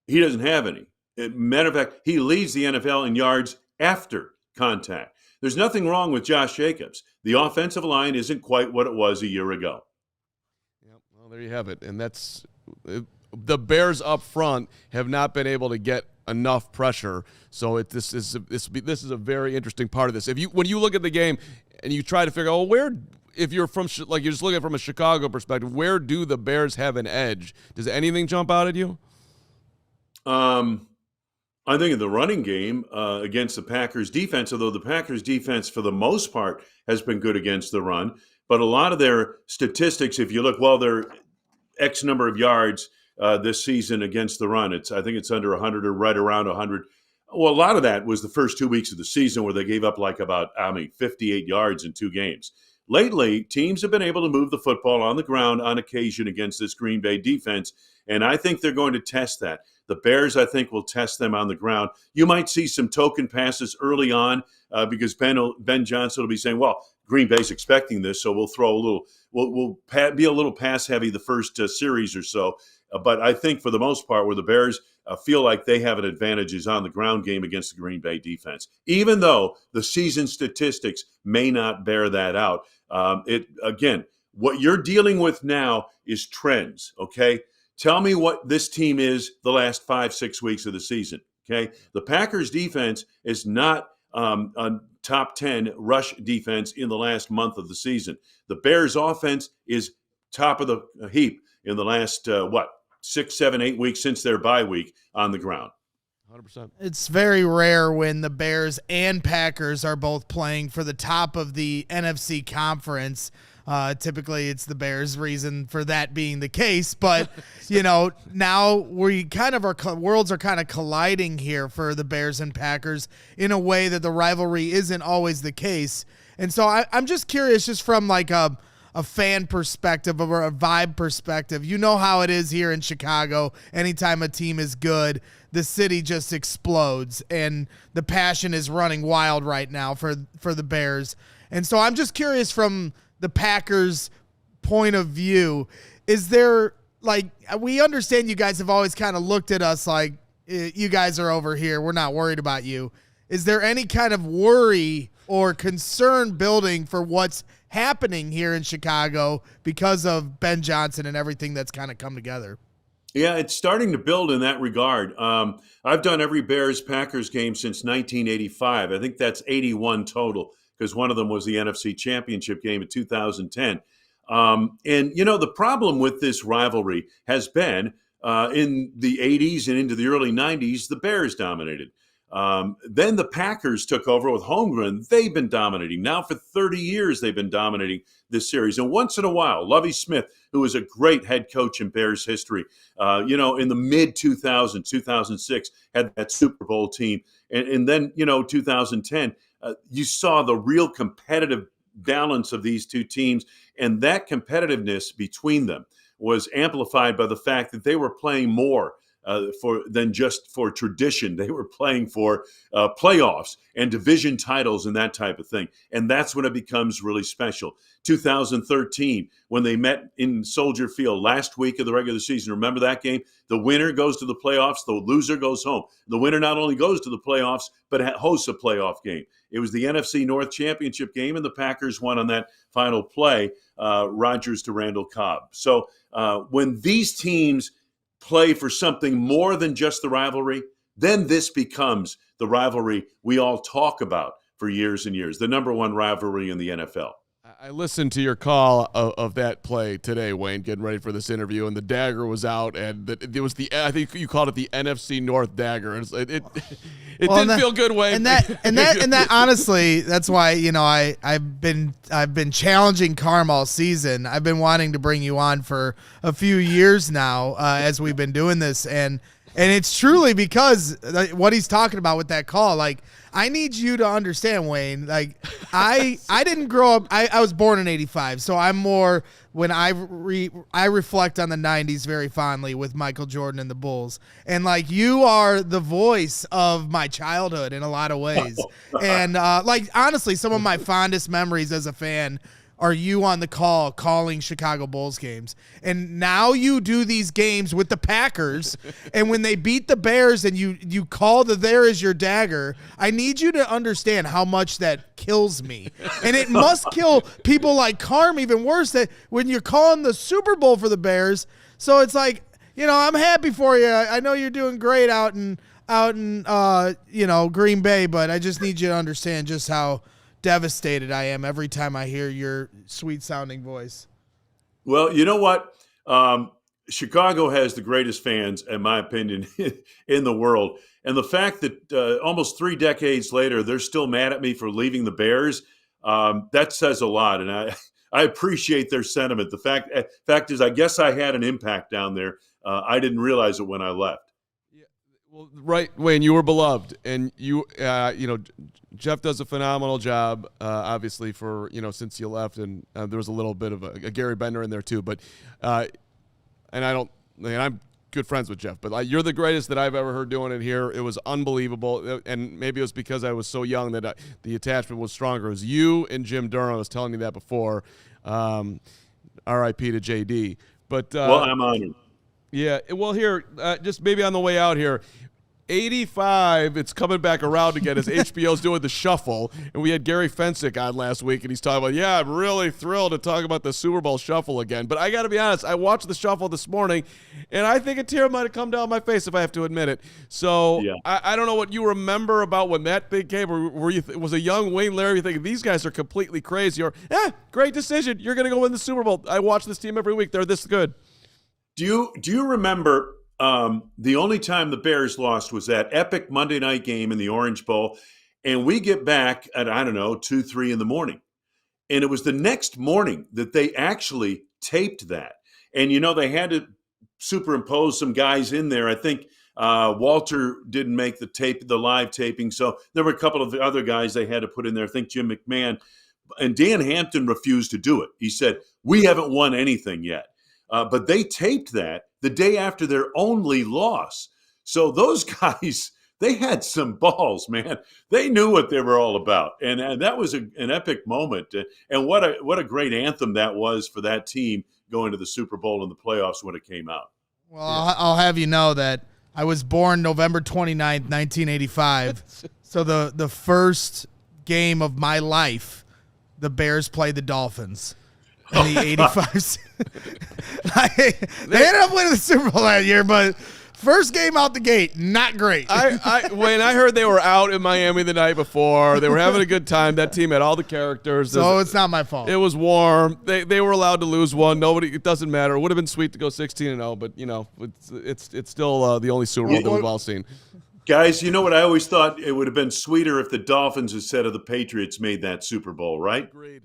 He doesn't have any. Matter of fact, he leads the NFL in yards after contact. There's nothing wrong with Josh Jacobs. The offensive line isn't quite what it was a year ago. Yep. Well, there you have it. And that's the Bears up front have not been able to get enough pressure. So this is a very interesting part of this. When you look at the game and you try to figure out where, if you're from you're just looking from a Chicago perspective, where do the Bears have an edge? Does anything jump out at you? I think in the running game against the Packers defense, although the Packers defense for the most part has been good against the run, but a lot of their statistics, if you look, they're X number of yards this season against the run. I think it's under 100 or right around 100. Well, a lot of that was the first 2 weeks of the season where they gave up 58 yards in 2 games. Lately, teams have been able to move the football on the ground on occasion against this Green Bay defense, and I think they're going to test that. The Bears, I think, will test them on the ground. You might see some token passes early on because Ben Johnson will be saying, well, Green Bay's expecting this, so we'll throw a little, we'll be a little pass heavy the first series or so. But I think for the most part, where the Bears feel like they have an advantage is on the ground game against the Green Bay defense, even though the season statistics may not bear that out. Again, what you're dealing with now is trends, okay? Tell me what this team is the last 5-6 weeks of the season, okay? The Packers defense is not a top 10 rush defense in the last month of the season. The Bears offense is top of the heap in the last, 6, 7, 8 weeks since their bye week on the ground. 100%. It's very rare when the Bears and Packers are both playing for the top of the NFC conference. Typically it's the Bears' reason for that being the case, but now we kind of worlds are kind of colliding here for the Bears and Packers in a way that the rivalry isn't always the case. And so I'm just curious, just from like a a fan perspective or a vibe perspective. You know how it is here in Chicago. Anytime a team is good, the city just explodes, and the passion is running wild right now for the Bears. And so I'm just curious, from the Packers' point of view, is there, like, we understand you guys have always kind of looked at us like, you guys are over here, we're not worried about you. Is there any kind of worry or concern building for what's happening here in Chicago because of Ben Johnson and everything that's kind of come together? Yeah, it's starting to build in that regard. I've done every Bears-Packers game since 1985. I think that's 81 total, because one of them was the NFC Championship game in 2010. And, the problem with this rivalry has been in the 80s and into the early 90s, the Bears dominated. Then the Packers took over with Holmgren. They've been dominating. Now for 30 years, they've been dominating this series. And once in a while, Lovie Smith, who was a great head coach in Bears history, in the mid-2000s, 2006, had that Super Bowl team. And then, 2010, you saw the real competitive balance of these two teams. And that competitiveness between them was amplified by the fact that they were playing more than just for tradition. They were playing for playoffs and division titles and that type of thing. And that's when it becomes really special. 2013, when they met in Soldier Field last week of the regular season. Remember that game? The winner goes to the playoffs. The loser goes home. The winner not only goes to the playoffs, but hosts a playoff game. It was the NFC North Championship game, and the Packers won on that final play, Rodgers to Randall Cobb. So when these teams play for something more than just the rivalry, then this becomes the rivalry we all talk about for years and years, the number one rivalry in the NFL. I listened to your call of that play today, Wayne, getting ready for this interview, and the dagger was out, and it was I think you called it the NFC North dagger. It didn't feel good, Wayne. And that honestly, that's why I've been challenging Carm all season. I've been wanting to bring you on for a few years now as we've been doing this, and it's truly because what he's talking about with that call. Like, I need you to understand, Wayne. Like, I didn't grow up. I was born in '85, so I'm more, when I reflect on the '90s very fondly with Michael Jordan and the Bulls. And like, you are the voice of my childhood in a lot of ways. And honestly, some of my fondest memories as a fan are you on the call calling Chicago Bulls games. And now you do these games with the Packers, and when they beat the Bears and you call there is your dagger, I need you to understand how much that kills me. And it must kill people like Carm even worse, that when you're calling the Super Bowl for the Bears. So it's like, I'm happy for you. I know you're doing great out in Green Bay, but I just need you to understand just how devastated I am every time I hear your sweet sounding voice. Well, you know what? Chicago has the greatest fans, in my opinion, in the world. And the fact that almost 3 decades later, they're still mad at me for leaving the Bears, that says a lot. And I appreciate their sentiment. The fact is, I guess I had an impact down there. I didn't realize it when I left. Well, right, Wayne, you were beloved, and Jeff does a phenomenal job, obviously, for, since you left, and there was a little bit of a Gary Bender in there too, but, I'm good friends with Jeff, but you're the greatest that I've ever heard doing it here. It was unbelievable, and maybe it was because I was so young that the attachment was stronger. It was you and Jim Durham. I was telling you that before, R.I.P. to J.D. But well, I'm honored. Yeah, well, here, just maybe on the way out here, 85, it's coming back around again as HBO's doing the shuffle. And we had Gary Fensick on last week, and he's talking about, I'm really thrilled to talk about the Super Bowl shuffle again. But I got to be honest, I watched the shuffle this morning, and I think a tear might have come down my face if I have to admit it. So yeah. I don't know what you remember about when that thing came, or was a young Wayne Larrivee thinking, these guys are completely crazy, or, great decision, you're going to go win the Super Bowl. I watch this team every week. They're this good. Do you remember the only time the Bears lost was that epic Monday night game in the Orange Bowl, and we get back at, 2, 3 in the morning. And it was the next morning that they actually taped that. And, they had to superimpose some guys in there. I think Walter didn't make the live taping. So there were a couple of the other guys they had to put in there. I think Jim McMahon. And Dan Hampton refused to do it. He said, we haven't won anything yet. But they taped that the day after their only loss. So those guys, they had some balls, man. They knew what they were all about. And that was an epic moment. And what a great anthem that was for that team going to the Super Bowl and the playoffs when it came out. Well, I'll have you know that I was born November 29th, 1985. So the first game of my life, the Bears played the Dolphins in the 85. They ended up winning the Super Bowl that year, but first game out the gate, not great. When I heard they were out in Miami the night before, they were having a good time. That team had all the characters. So it's not my fault. It was warm. They were allowed to lose one. It doesn't matter. It would have been sweet to go 16-0, but it's still the only Super Bowl that we've all seen. Guys, you know what I always thought? It would have been sweeter if the Dolphins instead of the Patriots made that Super Bowl, right? Agreed.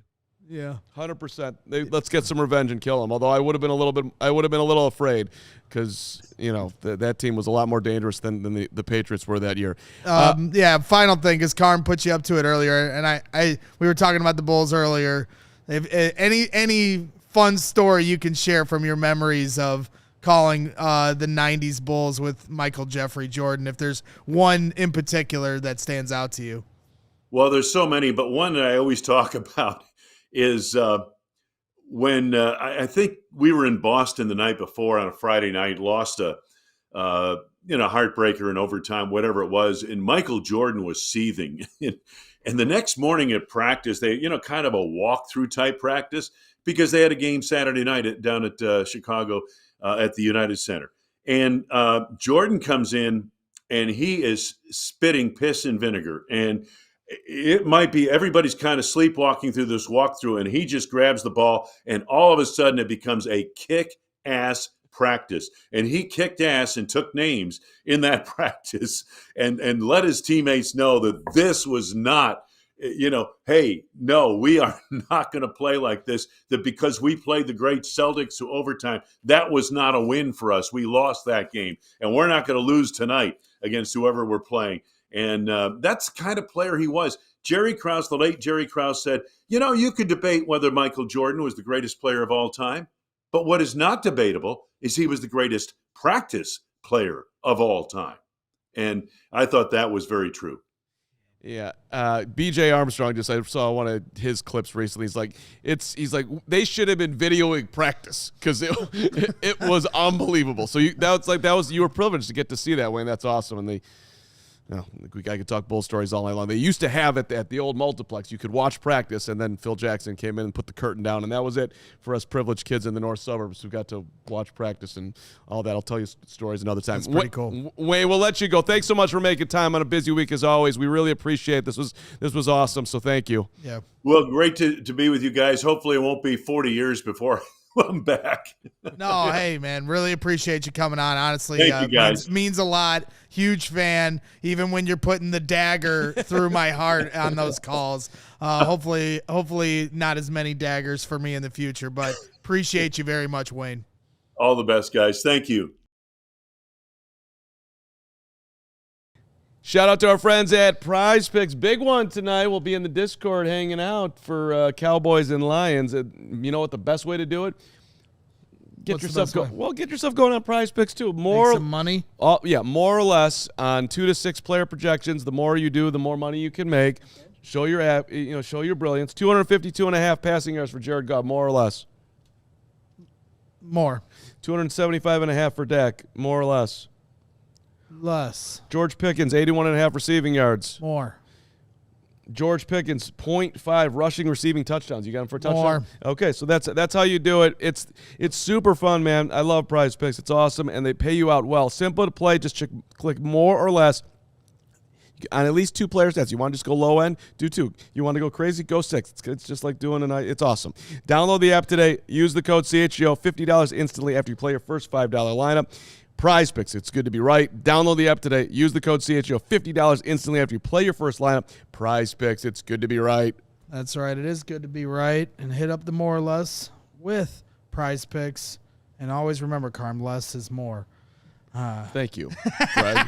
Yeah, 100%. Let's get some revenge and kill them. Although I would have been a little afraid because that team was a lot more dangerous than the Patriots were that year. Final thing, because Carm put you up to it earlier, and we were talking about the Bulls earlier. If any fun story you can share from your memories of calling the 90s Bulls with Michael Jeffrey Jordan, if there's one in particular that stands out to you. Well, there's so many, but one that I always talk about is when I think we were in Boston the night before on a Friday night, lost a heartbreaker in overtime, whatever it was, and Michael Jordan was seething. And the next morning at practice, they kind of a walkthrough type practice because they had a game Saturday night down at Chicago at the United Center. And Jordan comes in and he is spitting piss and vinegar, and it might be everybody's kind of sleepwalking through this walkthrough, and he just grabs the ball, and all of a sudden it becomes a kick-ass practice. And he kicked ass and took names in that practice and let his teammates know that this was not, hey, no, we are not going to play like this, that because we played the great Celtics to overtime, that was not a win for us. We lost that game, and we're not going to lose tonight against whoever we're playing. And that's the kind of player he was. Jerry Krause, the late Jerry Krause, said, you could debate whether Michael Jordan was the greatest player of all time, but what is not debatable is he was the greatest practice player of all time. And I thought that was very true. Yeah, B.J. Armstrong I saw one of his clips recently. He's like they should have been videoing practice because it was unbelievable. So you were privileged to get to see that, Wayne. That's awesome, and I could talk Bull stories all night long. They used to have it at the old multiplex. You could watch practice, and then Phil Jackson came in and put the curtain down, and that was it for us privileged kids in the north suburbs who got to watch practice and all that. I'll tell you stories another time. That's pretty cool. Wayne, we'll let you go. Thanks so much for making time on a busy week as always. We really appreciate it. This was awesome, so thank you. Yeah. Well, great to be with you guys. Hopefully it won't be 40 years before I'm back. No, hey, man, really appreciate you coming on. Honestly, thank you guys. Means a lot. Huge fan, even when you're putting the dagger through my heart on those calls. Hopefully not as many daggers for me in the future, but appreciate you very much, Wayne. All the best, guys. Thank you. Shout out to our friends at Prize Picks. Big one tonight. We'll be in the Discord hanging out for Cowboys and Lions. You know what the best way to do it? Get yourself going on Prize Picks too. Make some money. More or less on 2 to 6 player projections. The more you do, the more money you can make. Show your show your brilliance. 252.5 passing yards for Jared Goff, more or less. More. 275.5 for Dak, more or less. Less. George Pickens, 81.5 receiving yards. More. George Pickens, 0.5 rushing receiving touchdowns. You got him for a touchdown? More. Okay, so that's how you do it. It's super fun, man. I love Prize Picks. It's awesome, and they pay you out well. Simple to play. Just click more or less on at least 2 player stats. You want to just go low end? Do 2. You want to go crazy? Go 6. It's just like doing a night. It's awesome. Download the app today. Use the code CHGO. $50 instantly after you play your first $5 lineup. Prize Picks, it's good to be right. Download the app today. Use the code CHGO. $50 instantly after you play your first lineup. Prize Picks, it's good to be right. That's right. It is good to be right. And hit up the more or less with Prize Picks. And always remember, Carm, less is more. Thank you, Greg.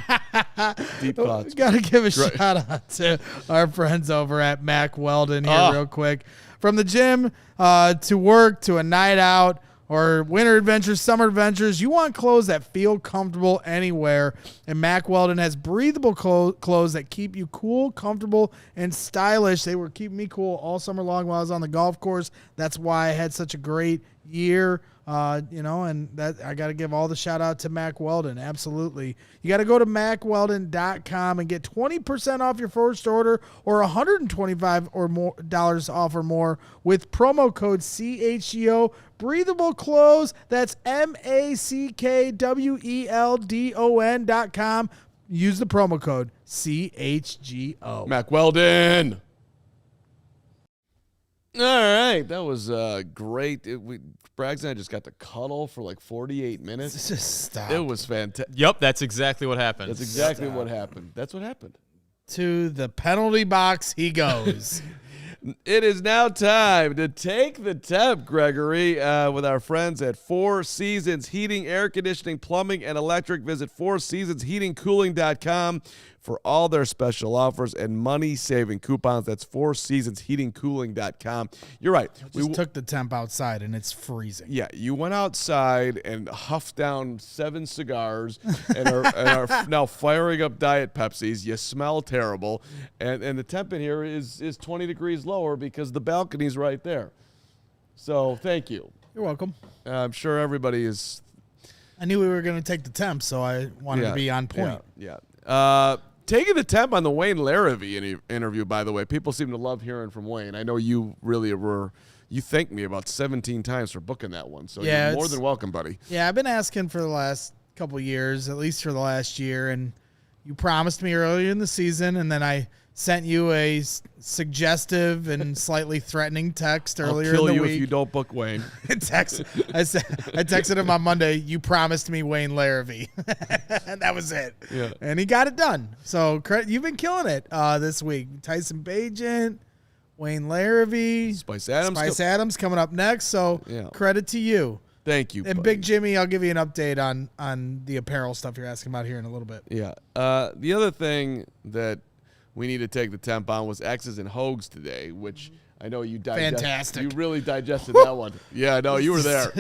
Deep thoughts. Got to give a shout out to our friends over at Mac Weldon here real quick. From the gym to work to a night out or winter adventures, summer adventures, you want clothes that feel comfortable anywhere. And Mac Weldon has breathable clothes that keep you cool, comfortable, and stylish. They were keeping me cool all summer long while I was on the golf course. That's why I had such a great year. And that I got to give all the shout out to Mac Weldon. Absolutely. You got to go to macweldon.com and get 20% off your first order or $125 or more dollars off or more with promo code CHGO. Breathable clothes. That's MACKWELDON.com. Use the promo code CHGO. Mac Weldon. All right, that was great. Braggs and I just got to cuddle for like 48 minutes. Just stop. It was fantastic. Yep, that's exactly what happened. That's exactly what happened. That's what happened. To the penalty box he goes. It is now time to take the temp, Gregory, with our friends at Four Seasons Heating, Air Conditioning, Plumbing, and Electric. Visit fourseasonsheatingcooling.com for all their special offers and money-saving coupons. That's fourseasonsheatingcooling.com. You're right. We took the temp outside, and it's freezing. Yeah, you went outside and huffed down 7 cigars and are now firing up Diet Pepsis. You smell terrible. And the temp in here is 20 degrees lower because the balcony's right there. So thank you. You're welcome. I'm sure everybody is. I knew we were going to take the temp, so I wanted to be on point. Yeah. Taking the temp on the Wayne Larrivee interview, by the way. People seem to love hearing from Wayne. I know you really were. You thanked me about 17 times for booking that one, so you're more than welcome, buddy. Yeah, I've been asking for the last couple years, at least for the last year, and you promised me earlier in the season, and then I sent you a suggestive and slightly threatening text earlier in the week. I'll kill you if you don't book Wayne. I texted him on Monday, you promised me Wayne Larrivee. And that was it. Yeah. And he got it done. So you've been killing it this week. Tyson Bagent, Wayne Larrivee. Spice Adams coming up next. So credit to you. Thank you. And buddy. Big Jimmy, I'll give you an update on the apparel stuff you're asking about here in a little bit. Yeah. The other thing that we need to take the temp on was X's and Hoges today, which I know you digested. Fantastic. You really digested that one. Yeah, no, you were there.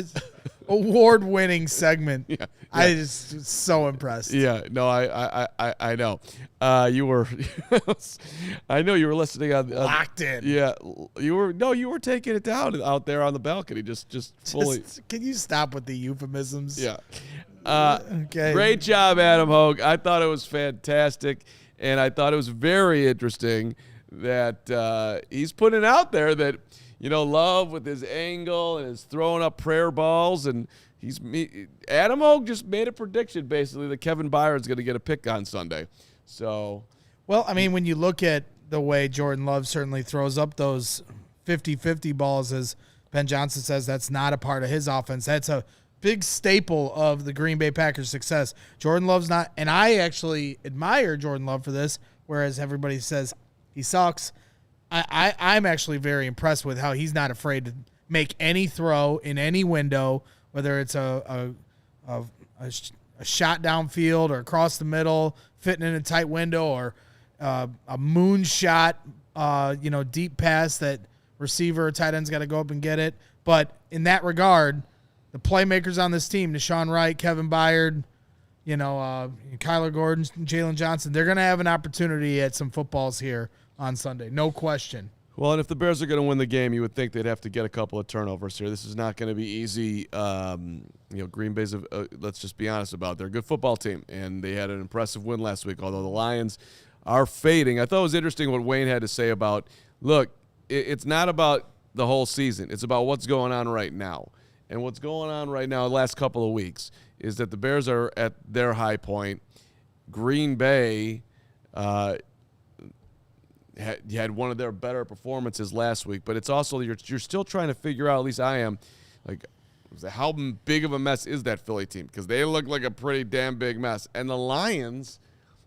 Award-winning segment. Yeah. I just so impressed. Yeah, no, I know. You were. I know you were listening on Locked in. Yeah, you were taking it down out there on the balcony, just fully. Can you stop with the euphemisms? Yeah. Okay. Great job, Adam Hoge. I thought it was fantastic. And I thought it was very interesting that he's putting out there that, Love with his angle and his throwing up prayer balls. And Adam Hoge just made a prediction, basically, that Kevin Byard's going to get a pick on Sunday. So, well, I mean, when you look at the way Jordan Love certainly throws up those 50-50 balls, as Ben Johnson says, that's not a part of his offense. That's a big staple of the Green Bay Packers' success. Jordan Love's not, and I actually admire Jordan Love for this, whereas everybody says he sucks. I'm actually very impressed with how he's not afraid to make any throw in any window, whether it's a shot downfield or across the middle, fitting in a tight window, or a moon shot, deep pass that receiver or tight end's got to go up and get it. But in that regard, the playmakers on this team, Nashon Wright, Kevin Byard, Kyler Gordon, Jalen Johnson, they're going to have an opportunity at some footballs here on Sunday. No question. Well, and if the Bears are going to win the game, you would think they'd have to get a couple of turnovers here. This is not going to be easy. Green Bay's, let's just be honest about it. They're a good football team, and they had an impressive win last week, although the Lions are fading. I thought it was interesting what Wayne had to say about, look, it's not about the whole season. It's about what's going on right now. And what's going on right now the last couple of weeks is that the Bears are at their high point. Green Bay had one of their better performances last week, but it's also you're still trying to figure out, at least I am, like how big of a mess is that Philly team? Because they look like a pretty damn big mess. And the Lions,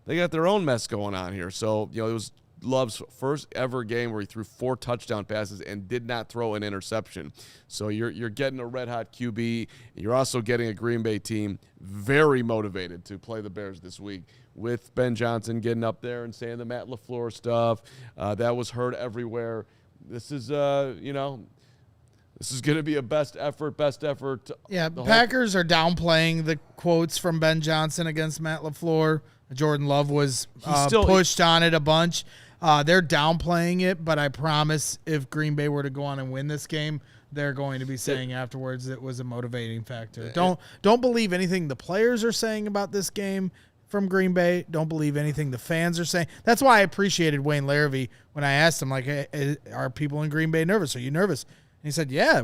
they got their own mess going on here. So, it was Love's first ever game where he threw 4 touchdown passes and did not throw an interception. So you're getting a red-hot QB. You're also getting a Green Bay team very motivated to play the Bears this week, with Ben Johnson getting up there and saying the Matt LaFleur stuff. That was heard everywhere. This is, this is going to be a best effort. Yeah, Packers are downplaying the quotes from Ben Johnson against Matt LaFleur. Jordan Love was pushed on it a bunch. They're downplaying it, but I promise if Green Bay were to go on and win this game, they're going to be saying afterwards it was a motivating factor. Don't believe anything the players are saying about this game from Green Bay. Don't believe anything the fans are saying. That's why I appreciated Wayne Larrivee when I asked him, like, hey, are people in Green Bay nervous? Are you nervous? And he said, yeah,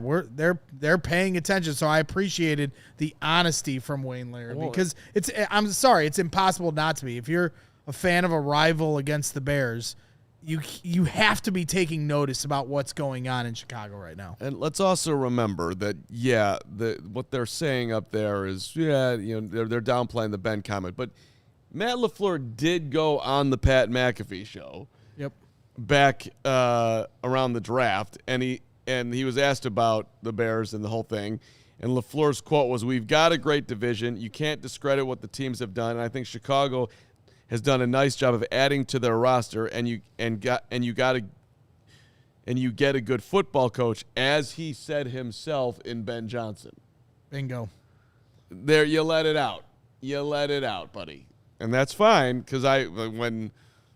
they're paying attention. So I appreciated the honesty from Wayne Larrivee, because I'm sorry, it's impossible not to be. If you're a fan of a rival against the Bears, you have to be taking notice about what's going on in Chicago right now. And let's also remember that, what they're saying up there is, they're downplaying the Ben comment. But Matt LaFleur did go on the Pat McAfee show back around the draft, and he was asked about the Bears and the whole thing. And LaFleur's quote was, "We've got a great division. You can't discredit what the teams have done. And I think Chicago has done a nice job of adding to their roster, and you get a good football coach," as he said himself in Ben Johnson. Bingo. There, you let it out. You let it out, buddy. And that's fine, because when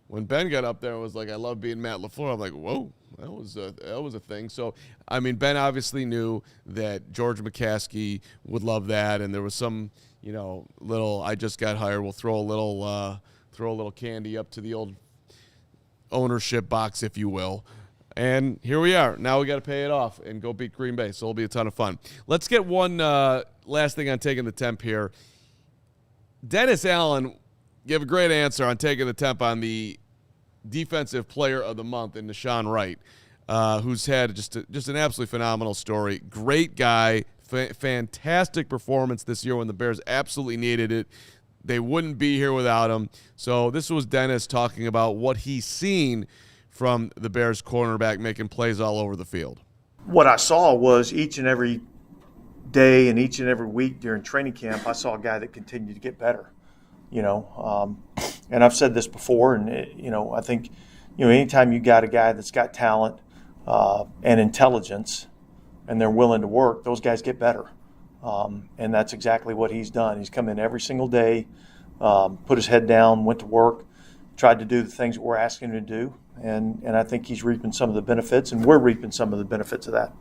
Ben got up there and was like, "I love being Matt LaFleur," I'm like, whoa, that was a thing. So, I mean, Ben obviously knew that George McCaskey would love that, and there was some, little, "I just got hired, we'll throw a little candy up to the old ownership box, if you will." And here we are. Now we got to pay it off and go beat Green Bay, so it'll be a ton of fun. Let's get one last thing on taking the temp here. Dennis Allen gave a great answer on taking the temp on the Defensive Player of the Month in Nashon Wright, who's had just an absolutely phenomenal story. Great guy, fantastic performance this year when the Bears absolutely needed it. They wouldn't be here without him. So this was Dennis talking about what he's seen from the Bears cornerback making plays all over the field. What I saw was each and every day and each and every week during training camp, I saw a guy that continued to get better. And I've said this before, and I think, anytime you got a guy that's got talent and intelligence, and they're willing to work, those guys get better. And that's exactly what he's done. He's come in every single day, put his head down, went to work, tried to do the things that we're asking him to do, and I think he's reaping some of the benefits, and we're reaping some of the benefits of that.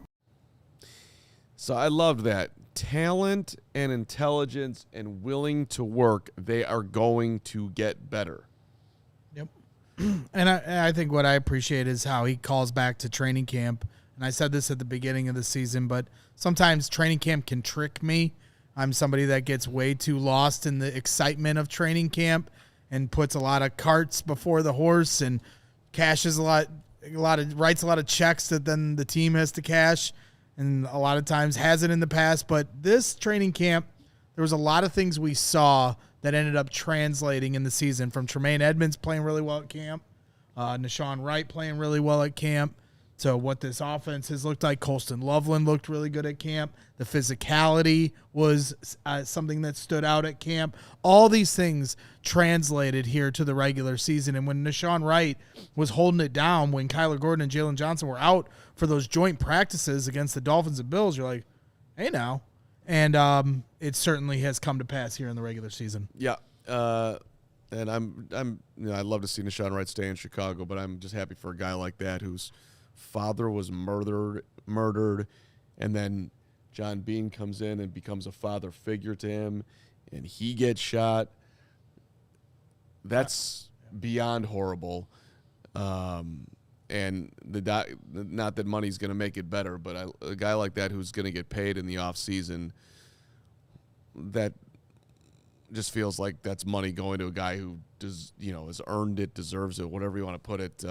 So I loved that. Talent and intelligence and willing to work, they are going to get better. Yep. And I think what I appreciate is how he calls back to training camp. And I said this at the beginning of the season, but sometimes training camp can trick me. I'm somebody that gets way too lost in the excitement of training camp and puts a lot of carts before the horse and cashes writes a lot of checks that then the team has to cash, and a lot of times hasn't in the past. But this training camp, there was a lot of things we saw that ended up translating in the season, from Tremaine Edmonds playing really well at camp, Nashon Wright playing really well at camp, to what this offense has looked like. Colston Loveland looked really good at camp. The physicality was something that stood out at camp. All these things translated here to the regular season. And when Nashon Wright was holding it down, when Kyler Gordon and Jalen Johnson were out for those joint practices against the Dolphins and Bills, you're like, hey now. And it certainly has come to pass here in the regular season. Yeah. And I'd love to see Nashon Wright stay in Chicago, but I'm just happy for a guy like that whose father was murdered, and then John Bean comes in and becomes a father figure to him, and he gets shot. That's beyond horrible. And not that money's going to make it better, but a guy like that who's going to get paid in the off season, that just feels like that's money going to a guy who has earned it, deserves it, whatever you want to put it.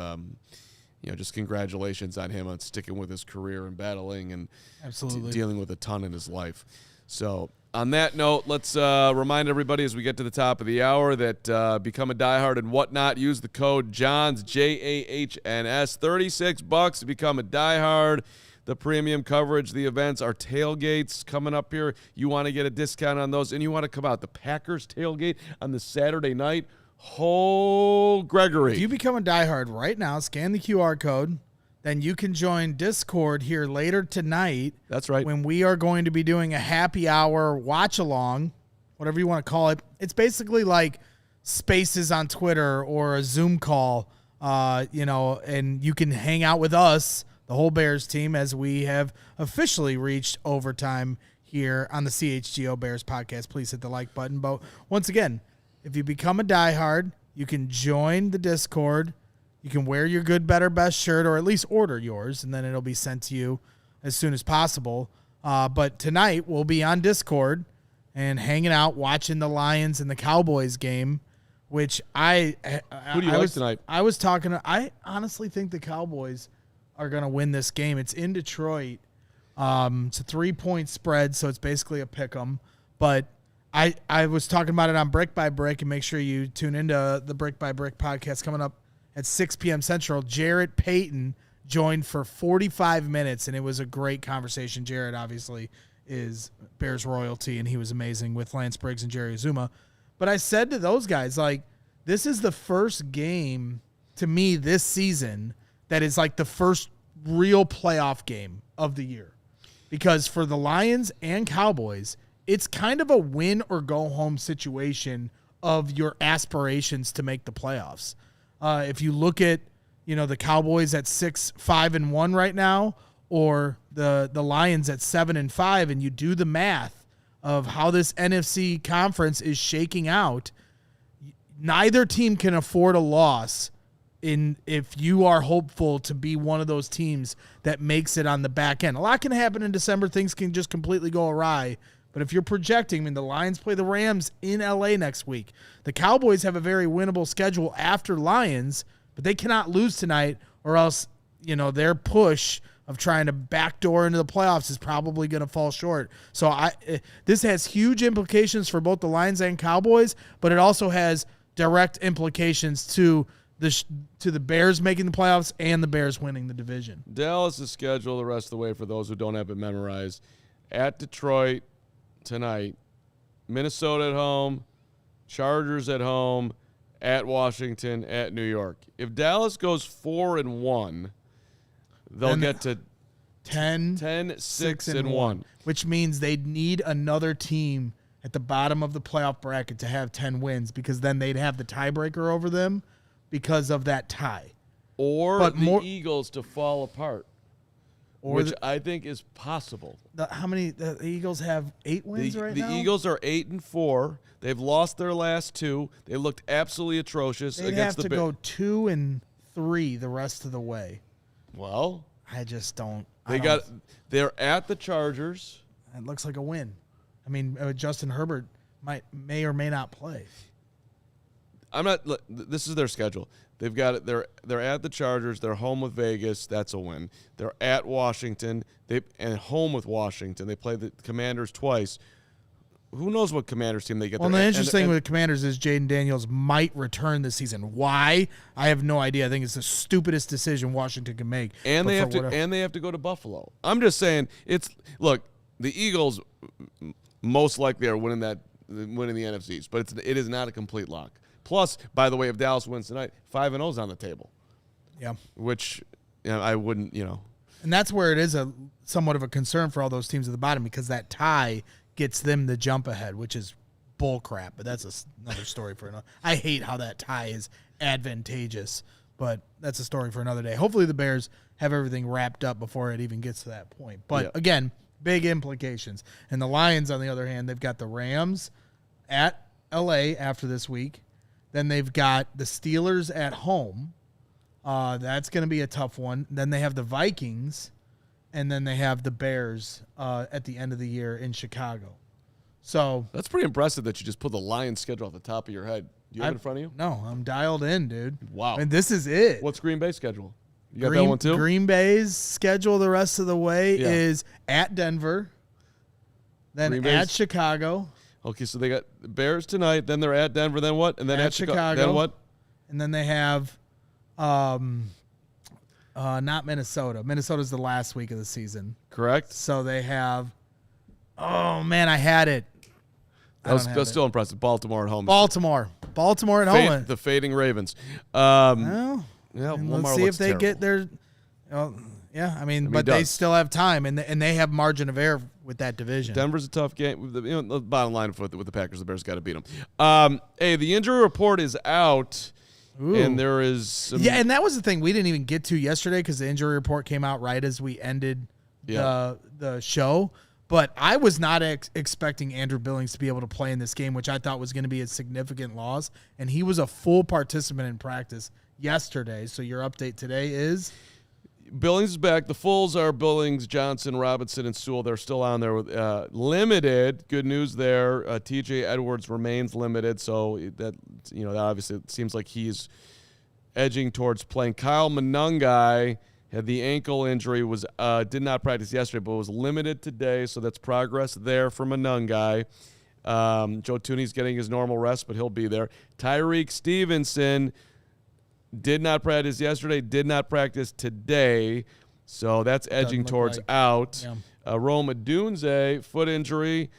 Just congratulations on him on sticking with his career and battling and absolutely dealing with a ton in his life. So On that note, let's remind everybody as we get to the top of the hour that become a diehard and whatnot. Use the code Jahns, Jahns, $36 to become a diehard. The premium coverage, the events, our tailgates coming up here. You want to get a discount on those, and you want to come out. The Packers tailgate on the Saturday night. Oh, Gregory. If you become a diehard right now, scan the QR code. Then you can join Discord here later tonight. That's right. When we are going to be doing a happy hour watch along, whatever you want to call it. It's basically like Spaces on Twitter or a Zoom call, and you can hang out with us, the whole Bears team, as we have officially reached overtime here on the CHGO Bears Podcast. Please hit the like button. But once again, if you become a diehard, you can join the Discord. You can wear your good, better, best shirt, or at least order yours, and then it'll be sent to you as soon as possible. But tonight we'll be on Discord and hanging out, watching the Lions and the Cowboys game, which Who do you like tonight? I honestly think the Cowboys are going to win this game. It's in Detroit. It's a 3-point spread, so it's basically a pick 'em. But I was talking about it on Brick by Brick, and make sure you tune into the Brick by Brick podcast coming up at 6 p.m. Central. Jarrett Payton joined for 45 minutes, and it was a great conversation. Jarrett obviously is Bears royalty, and he was amazing with Lance Briggs and Jerry Azuma. But I said to those guys, like, this is the first game to me this season that is like the first real playoff game of the year. Because for the Lions and Cowboys, it's kind of a win or go home situation of your aspirations to make the playoffs. If you look at, the Cowboys at 6-5-1 right now, or the Lions at 7-5, and you do the math of how this NFC conference is shaking out, neither team can afford a loss if you are hopeful to be one of those teams that makes it on the back end. A lot can happen in December. Things can just completely go awry. But if you're projecting, the Lions play the Rams in L.A. next week. The Cowboys have a very winnable schedule after Lions, but they cannot lose tonight, or else, their push of trying to backdoor into the playoffs is probably going to fall short. So this has huge implications for both the Lions and Cowboys, but it also has direct implications to the Bears making the playoffs and the Bears winning the division. Dallas' schedule the rest of the way, for those who don't have it memorized: at Detroit tonight, Minnesota at home, Chargers at home, at Washington, at New York. If Dallas goes 4-1, they'll get to 10-6-1, which means they'd need another team at the bottom of the playoff bracket to have 10 wins, because then they'd have the tiebreaker over them because of that tie. Or Eagles to fall apart, which I think is possible. The Eagles have 8 wins right now? The Eagles are 8-4. They've lost their last 2. They looked absolutely atrocious against the Bears. They'd have to go 2-3 the rest of the way. Well, I just don't. They're at the Chargers. It looks like a win. Justin Herbert may or may not play. This is their schedule. They've got it. They're at the Chargers. They're home with Vegas. That's a win. They're at Washington. And home with Washington. They play the Commanders twice. Who knows what Commanders team they get? Well, the interesting thing with the Commanders is Jaden Daniels might return this season. Why? I have no idea. I think it's the stupidest decision Washington can make. And they have to go to Buffalo. I'm just saying, the Eagles most likely are winning the NFC East, but it is not a complete lock. Plus, by the way, if Dallas wins tonight, 5-0 is on the table. Yeah. Which I wouldn't, And that's where it is somewhat of a concern for all those teams at the bottom, because that tie gets them the jump ahead, which is bull crap. But that's another story for another. I hate how that tie is advantageous, but that's a story for another day. Hopefully the Bears have everything wrapped up before it even gets to that point. But again, big implications. And the Lions, on the other hand, they've got the Rams at L.A. after this week. Then they've got the Steelers at home. That's going to be a tough one. Then they have the Vikings, and then they have the Bears at the end of the year in Chicago. So that's pretty impressive that you just put the Lions schedule off the top of your head. Do you have it in front of you? No, I'm dialed in, dude. Wow. And this is it. What's Green Bay's schedule? You got that one too? Green Bay's schedule the rest of the way is at Denver, Then Green at Bay's- Chicago. Okay, so they got the Bears tonight. Then they're at Denver. Then what? And then at Chicago. Then what? And then they have not Minnesota. Minnesota's the last week of the season. Correct. So they have oh man, I had it. That's still impressive. Baltimore at home. Baltimore at home. The fading Ravens. Well, Yeah, and Lamar let's see looks if they terrible. get their yeah, I mean, but he they does. still have time and they have margin of error with that division. Denver's a tough game. The bottom line with the Packers, the Bears got to beat them. Hey, the injury report is out, and there is some, Yeah, and that was the thing we didn't even get to yesterday because the injury report came out right as we ended the show. But I was not expecting Andrew Billings to be able to play in this game, which I thought was going to be a significant loss. And he was a full participant in practice yesterday. So your update today is? Billings is back. The fulls are Billings, Johnson, Robinson, and Sewell. They're still on there with limited. Good news there. TJ Edwards remains limited, so that obviously it seems like he's edging towards playing. Kyle Monungai had the ankle injury, was did not practice yesterday, but was limited today, so that's progress there for Monungai. Joe Tooney's getting his normal rest, but he'll be there. Tyreek Stevenson did not practice yesterday, did not practice today, so that's edging towards out. Yeah. Roma Dunze, foot injury,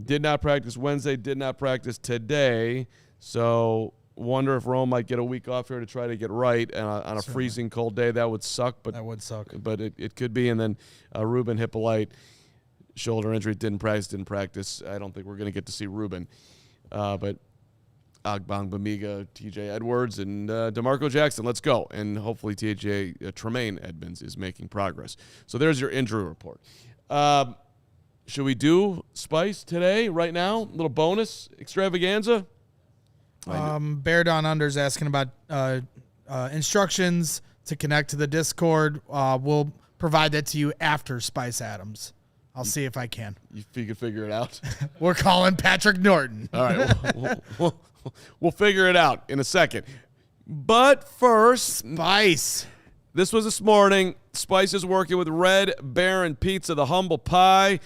did not practice Wednesday, did not practice today, so wonder if Rome might get a week off here to try to get right on a freezing cold day. That would suck, but That would suck. But it could be. And then Ruben Hippolyte, shoulder injury, didn't practice. I don't think we're going to get to see Ruben, but Agbang Bamiga, TJ Edwards, and DeMarco Jackson. Let's go. And hopefully Tremaine Edmonds is making progress. So there's your injury report. Should we do Spice today, right now? A little bonus extravaganza? Bear Down Under's asking about instructions to connect to the Discord. We'll provide that to you after Spice Adams. I'll see if I can. You can figure it out? We're calling Patrick Norton. All right. We'll figure it out in a second. But first, Spice. This was this morning. Spice is working with Red Baron Pizza, the humble pie.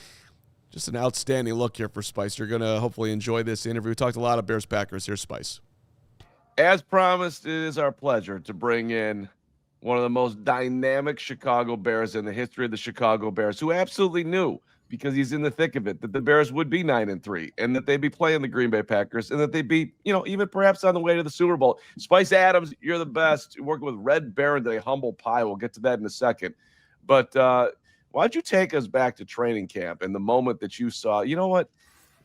Just an outstanding look here for Spice. You're going to hopefully enjoy this interview. We talked a lot of Bears Packers. Here's Spice. As promised, it is our pleasure to bring in one of the most dynamic Chicago Bears in the history of the Chicago Bears, who absolutely knew, because he's in the thick of it, that the Bears would be 9-3 and that they'd be playing the Green Bay Packers and that they'd be, even perhaps on the way to the Super Bowl. Spice Adams, you're the best. You're working with Red Baron, the humble pie. We'll get to that in a second. But why don't you take us back to training camp and the moment that you saw, you know what,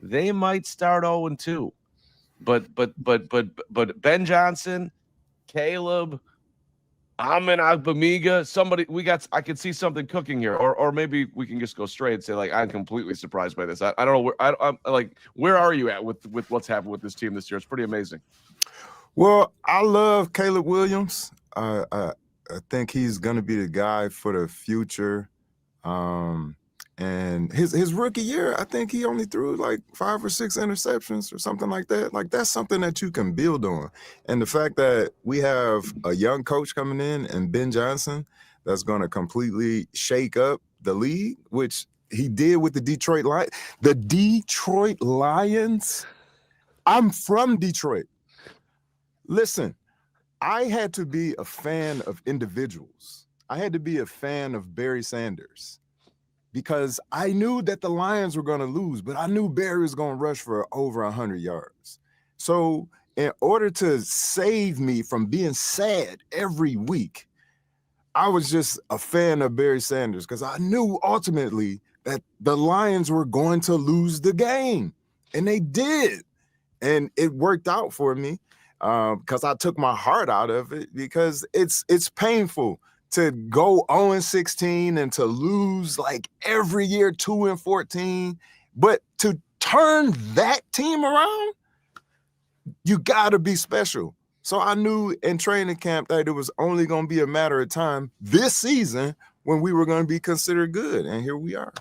they might start 0-2, but Ben Johnson, Caleb, Amin Agbamiga, I could see something cooking here, or maybe we can just go straight and say, like, I'm completely surprised by this. I don't know I'm where are you at with what's happened with this team this year? It's pretty amazing. Well, I love Caleb Williams. I think he's going to be the guy for the future. And his rookie year, I think he only threw like 5 or 6 interceptions or something like that. Like, that's something that you can build on. And the fact that we have a young coach coming in and Ben Johnson that's going to completely shake up the league, which he did with the Detroit Lions. The Detroit Lions. I'm from Detroit. Listen, I had to be a fan of individuals. I had to be a fan of Barry Sanders because I knew that the Lions were going to lose, but I knew Barry was going to rush for over 100 yards. So in order to save me from being sad every week, I was just a fan of Barry Sanders because I knew ultimately that the Lions were going to lose the game, and they did. And it worked out for me because I took my heart out of it, because it's painful to go 0-16 and to lose like every year 2-14, but to turn that team around, you got to be special. So I knew in training camp that it was only going to be a matter of time this season when we were going to be considered good, and here we are.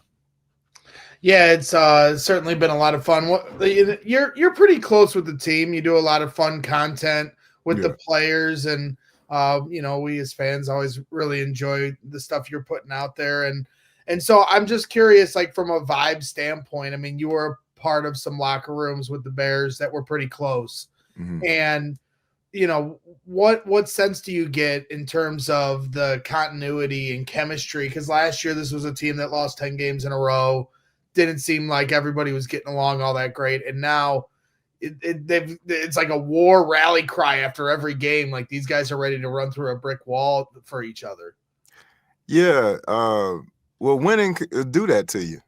Yeah, it's certainly been a lot of fun. You're pretty close with the team. You do a lot of fun content with the players, and we as fans always really enjoy the stuff you're putting out there. And And so I'm just curious, like from a vibe standpoint, I mean, you were a part of some locker rooms with the Bears that were pretty close. And, what sense do you get in terms of the continuity and chemistry? Because last year this was a team that lost 10 games in a row. Didn't seem like everybody was getting along all that great. And now it's like a war rally cry after every game. Like these guys are ready to run through a brick wall for each other. Yeah. Well, winning do that to you.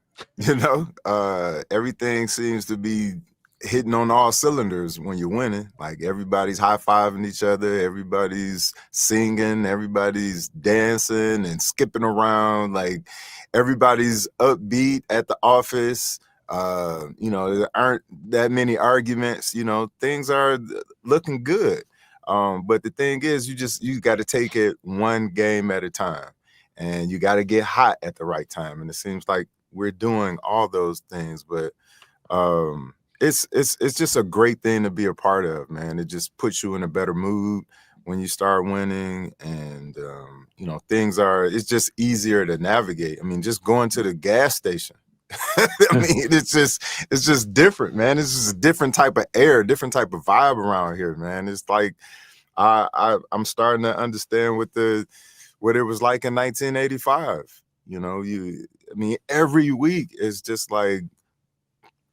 Everything seems to be hitting on all cylinders when you're winning. Like everybody's high-fiving each other, everybody's singing, everybody's dancing and skipping around, like everybody's upbeat at the office. There aren't that many arguments. Things are looking good. But the thing is, you got to take it one game at a time, and you got to get hot at the right time. And it seems like we're doing all those things, but it's just a great thing to be a part of, man. It just puts you in a better mood when you start winning, and it's just easier to navigate. I mean, just going to the gas station. I mean, it's just different, man. It's just a different type of air, different type of vibe around here, man. It's like I'm starting to understand what it was like in 1985. Every week is just like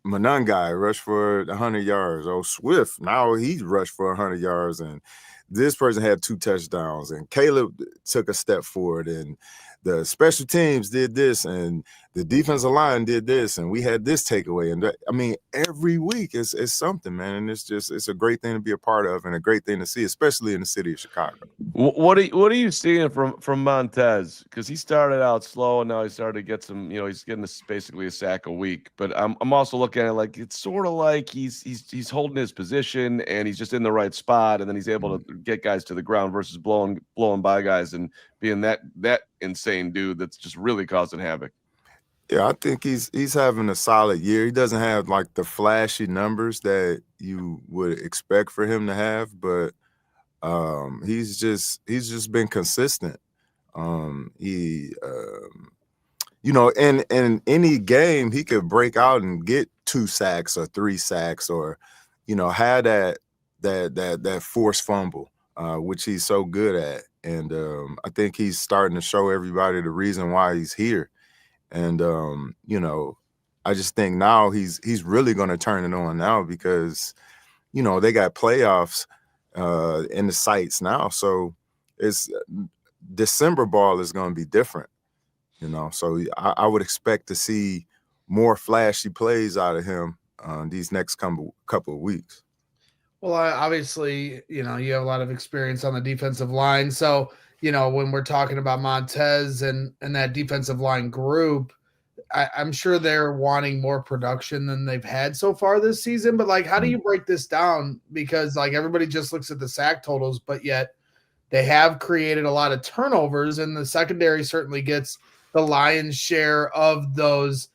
Manungai rushed for 100 yards. Oh, Swift, now he rushed for 100 yards, and this person had 2 touchdowns, and Caleb took a step forward, and the special teams did this, and the defensive line did this, and we had this takeaway. And every week is something, man. And it's a great thing to be a part of, and a great thing to see, especially in the city of Chicago. What are you seeing from Montez? Because he started out slow, and now he started to get some. He's getting basically a sack a week. But I'm also looking at it like it's sort of like he's holding his position, and he's just in the right spot, and then he's able to get guys to the ground versus blowing by guys and being that insane dude that's just really causing havoc. Yeah, I think he's having a solid year. He doesn't have like the flashy numbers that you would expect for him to have, but he's just been consistent. In any game he could break out and get 2 sacks or 3 sacks, or had that forced fumble, which he's so good at. And I think he's starting to show everybody the reason why he's here. And I just think now he's really going to turn it on now, because they got playoffs in the sights now. So it's December ball is going to be different, So I would expect to see more flashy plays out of him these next couple of weeks. Well, obviously, you have a lot of experience on the defensive line. So, when we're talking about Montez and that defensive line group, I'm sure they're wanting more production than they've had so far this season. But, like, how do you break this down? Because, like, everybody just looks at the sack totals, but yet they have created a lot of turnovers, and the secondary certainly gets the lion's share of those,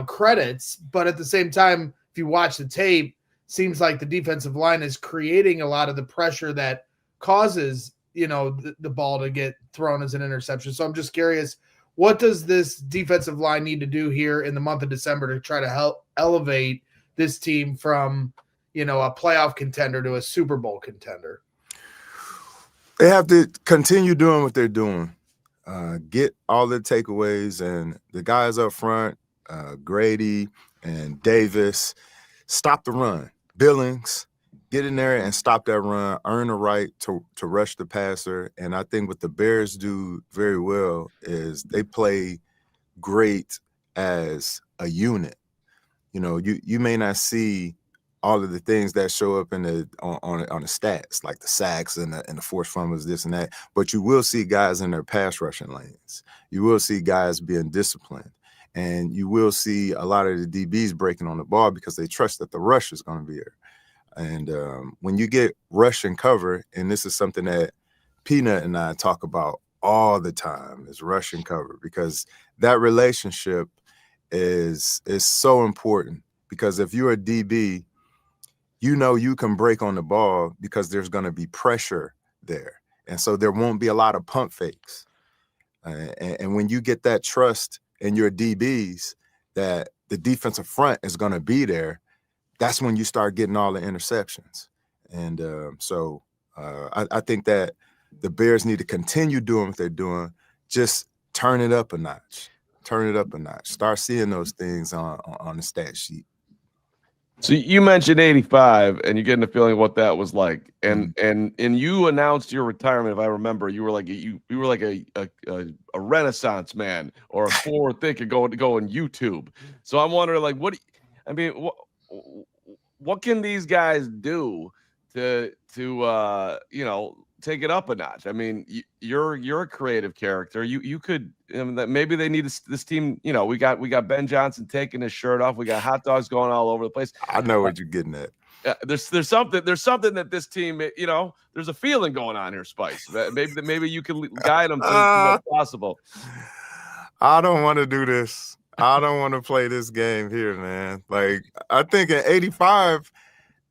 credits. But at the same time, if you watch the tape, seems like the defensive line is creating a lot of the pressure that causes, the ball to get thrown as an interception. So I'm just curious, what does this defensive line need to do here in the month of December to try to help elevate this team from, a playoff contender to a Super Bowl contender? They have to continue doing what they're doing. Get all the takeaways, and the guys up front, Grady and Davis, stop the run. Billings, get in there and stop that run, earn the right to rush the passer. And I think what the Bears do very well is they play great as a unit. You may not see all of the things that show up in on the stats, like the sacks and the forced fumbles, this and that, but you will see guys in their pass rushing lanes. You will see guys being disciplined. And you will see a lot of the DBs breaking on the ball because they trust that the rush is going to be there. And when you get rush and cover, and this is something that Peanut and I talk about all the time, is rush and cover, because that relationship is so important. Because if you're a DB, you can break on the ball because there's going to be pressure there. And so there won't be a lot of pump fakes. And when you get that trust and your DBs that the defensive front is going to be there, that's when you start getting all the interceptions. And I think that the Bears need to continue doing what they're doing, just turn it up a notch. Turn it up a notch. Start seeing those things on the stat sheet. So you mentioned 85, and you're getting a feeling of what that was like. And you announced your retirement. If I remember, you were like a Renaissance man or a forward thinker going on YouTube. So I'm wondering, like, what can these guys do to take it up a notch? I mean, you're a creative character. You could maybe they need this team. We got Ben Johnson taking his shirt off. We got hot dogs going all over the place. I know what you're getting at. There's something that this team, there's a feeling going on here, Spice. Maybe you can guide them to what's possible. I don't want to do this. I don't want to play this game here, man. Like, I think in 85,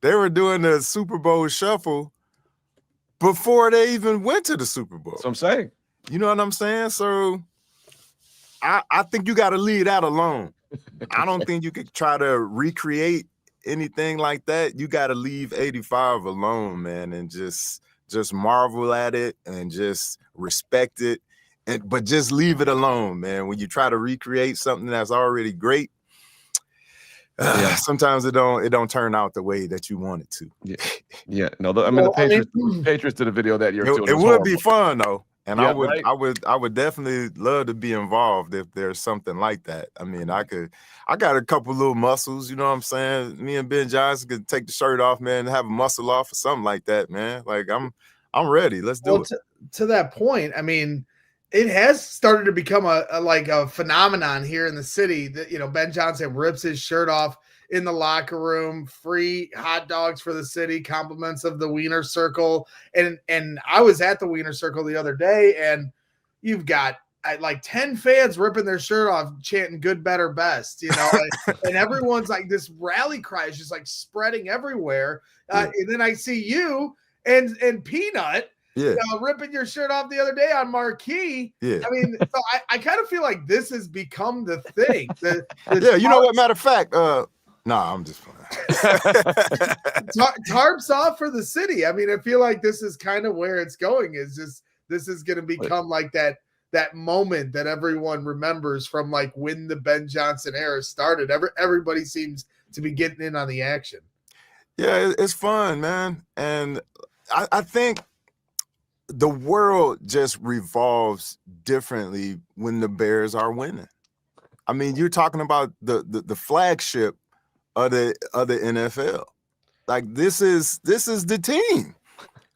they were doing the Super Bowl shuffle before they even went to the Super Bowl. That's what I'm saying. You know what I'm saying? So I think you got to leave that alone. I don't think you could try to recreate anything like that. You got to leave 85 alone, man, and just marvel at it and just respect it. But just leave it alone, man. When you try to recreate something that's already great, sometimes it don't turn out the way that you want it to. Yeah. No, the Patriots did a video that year too. It would be fun though, and Yeah, I would definitely love to be involved if there's something like that. I mean, I got a couple little muscles, you know what I'm saying? Me and Ben Johnson could take the shirt off, man, and have a muscle off or something like that, man. Like I'm ready. Let's do it. To that point, I mean, it has started to become a phenomenon here in the city that, Ben Johnson rips his shirt off in the locker room, free hot dogs for the city, compliments of the Wiener Circle. And I was at the Wiener Circle the other day, and you've got like 10 fans ripping their shirt off, chanting good, better, best, and everyone's like, this rally cry is just like spreading everywhere. And then I see you and Peanut, ripping your shirt off the other day on Marquee. Yeah. I mean, so I kind of feel like this has become the thing. You know what? Matter of fact, I'm just playing. Tarps off for the city. I mean, I feel like this is kind of where it's going. Is just this is going to become like that moment that everyone remembers from like when the Ben Johnson era started. Everybody seems to be getting in on the action. Yeah, it's fun, man, and I think the world just revolves differently when the Bears are winning. I mean, you're talking about the flagship of the NFL. Like this is the team.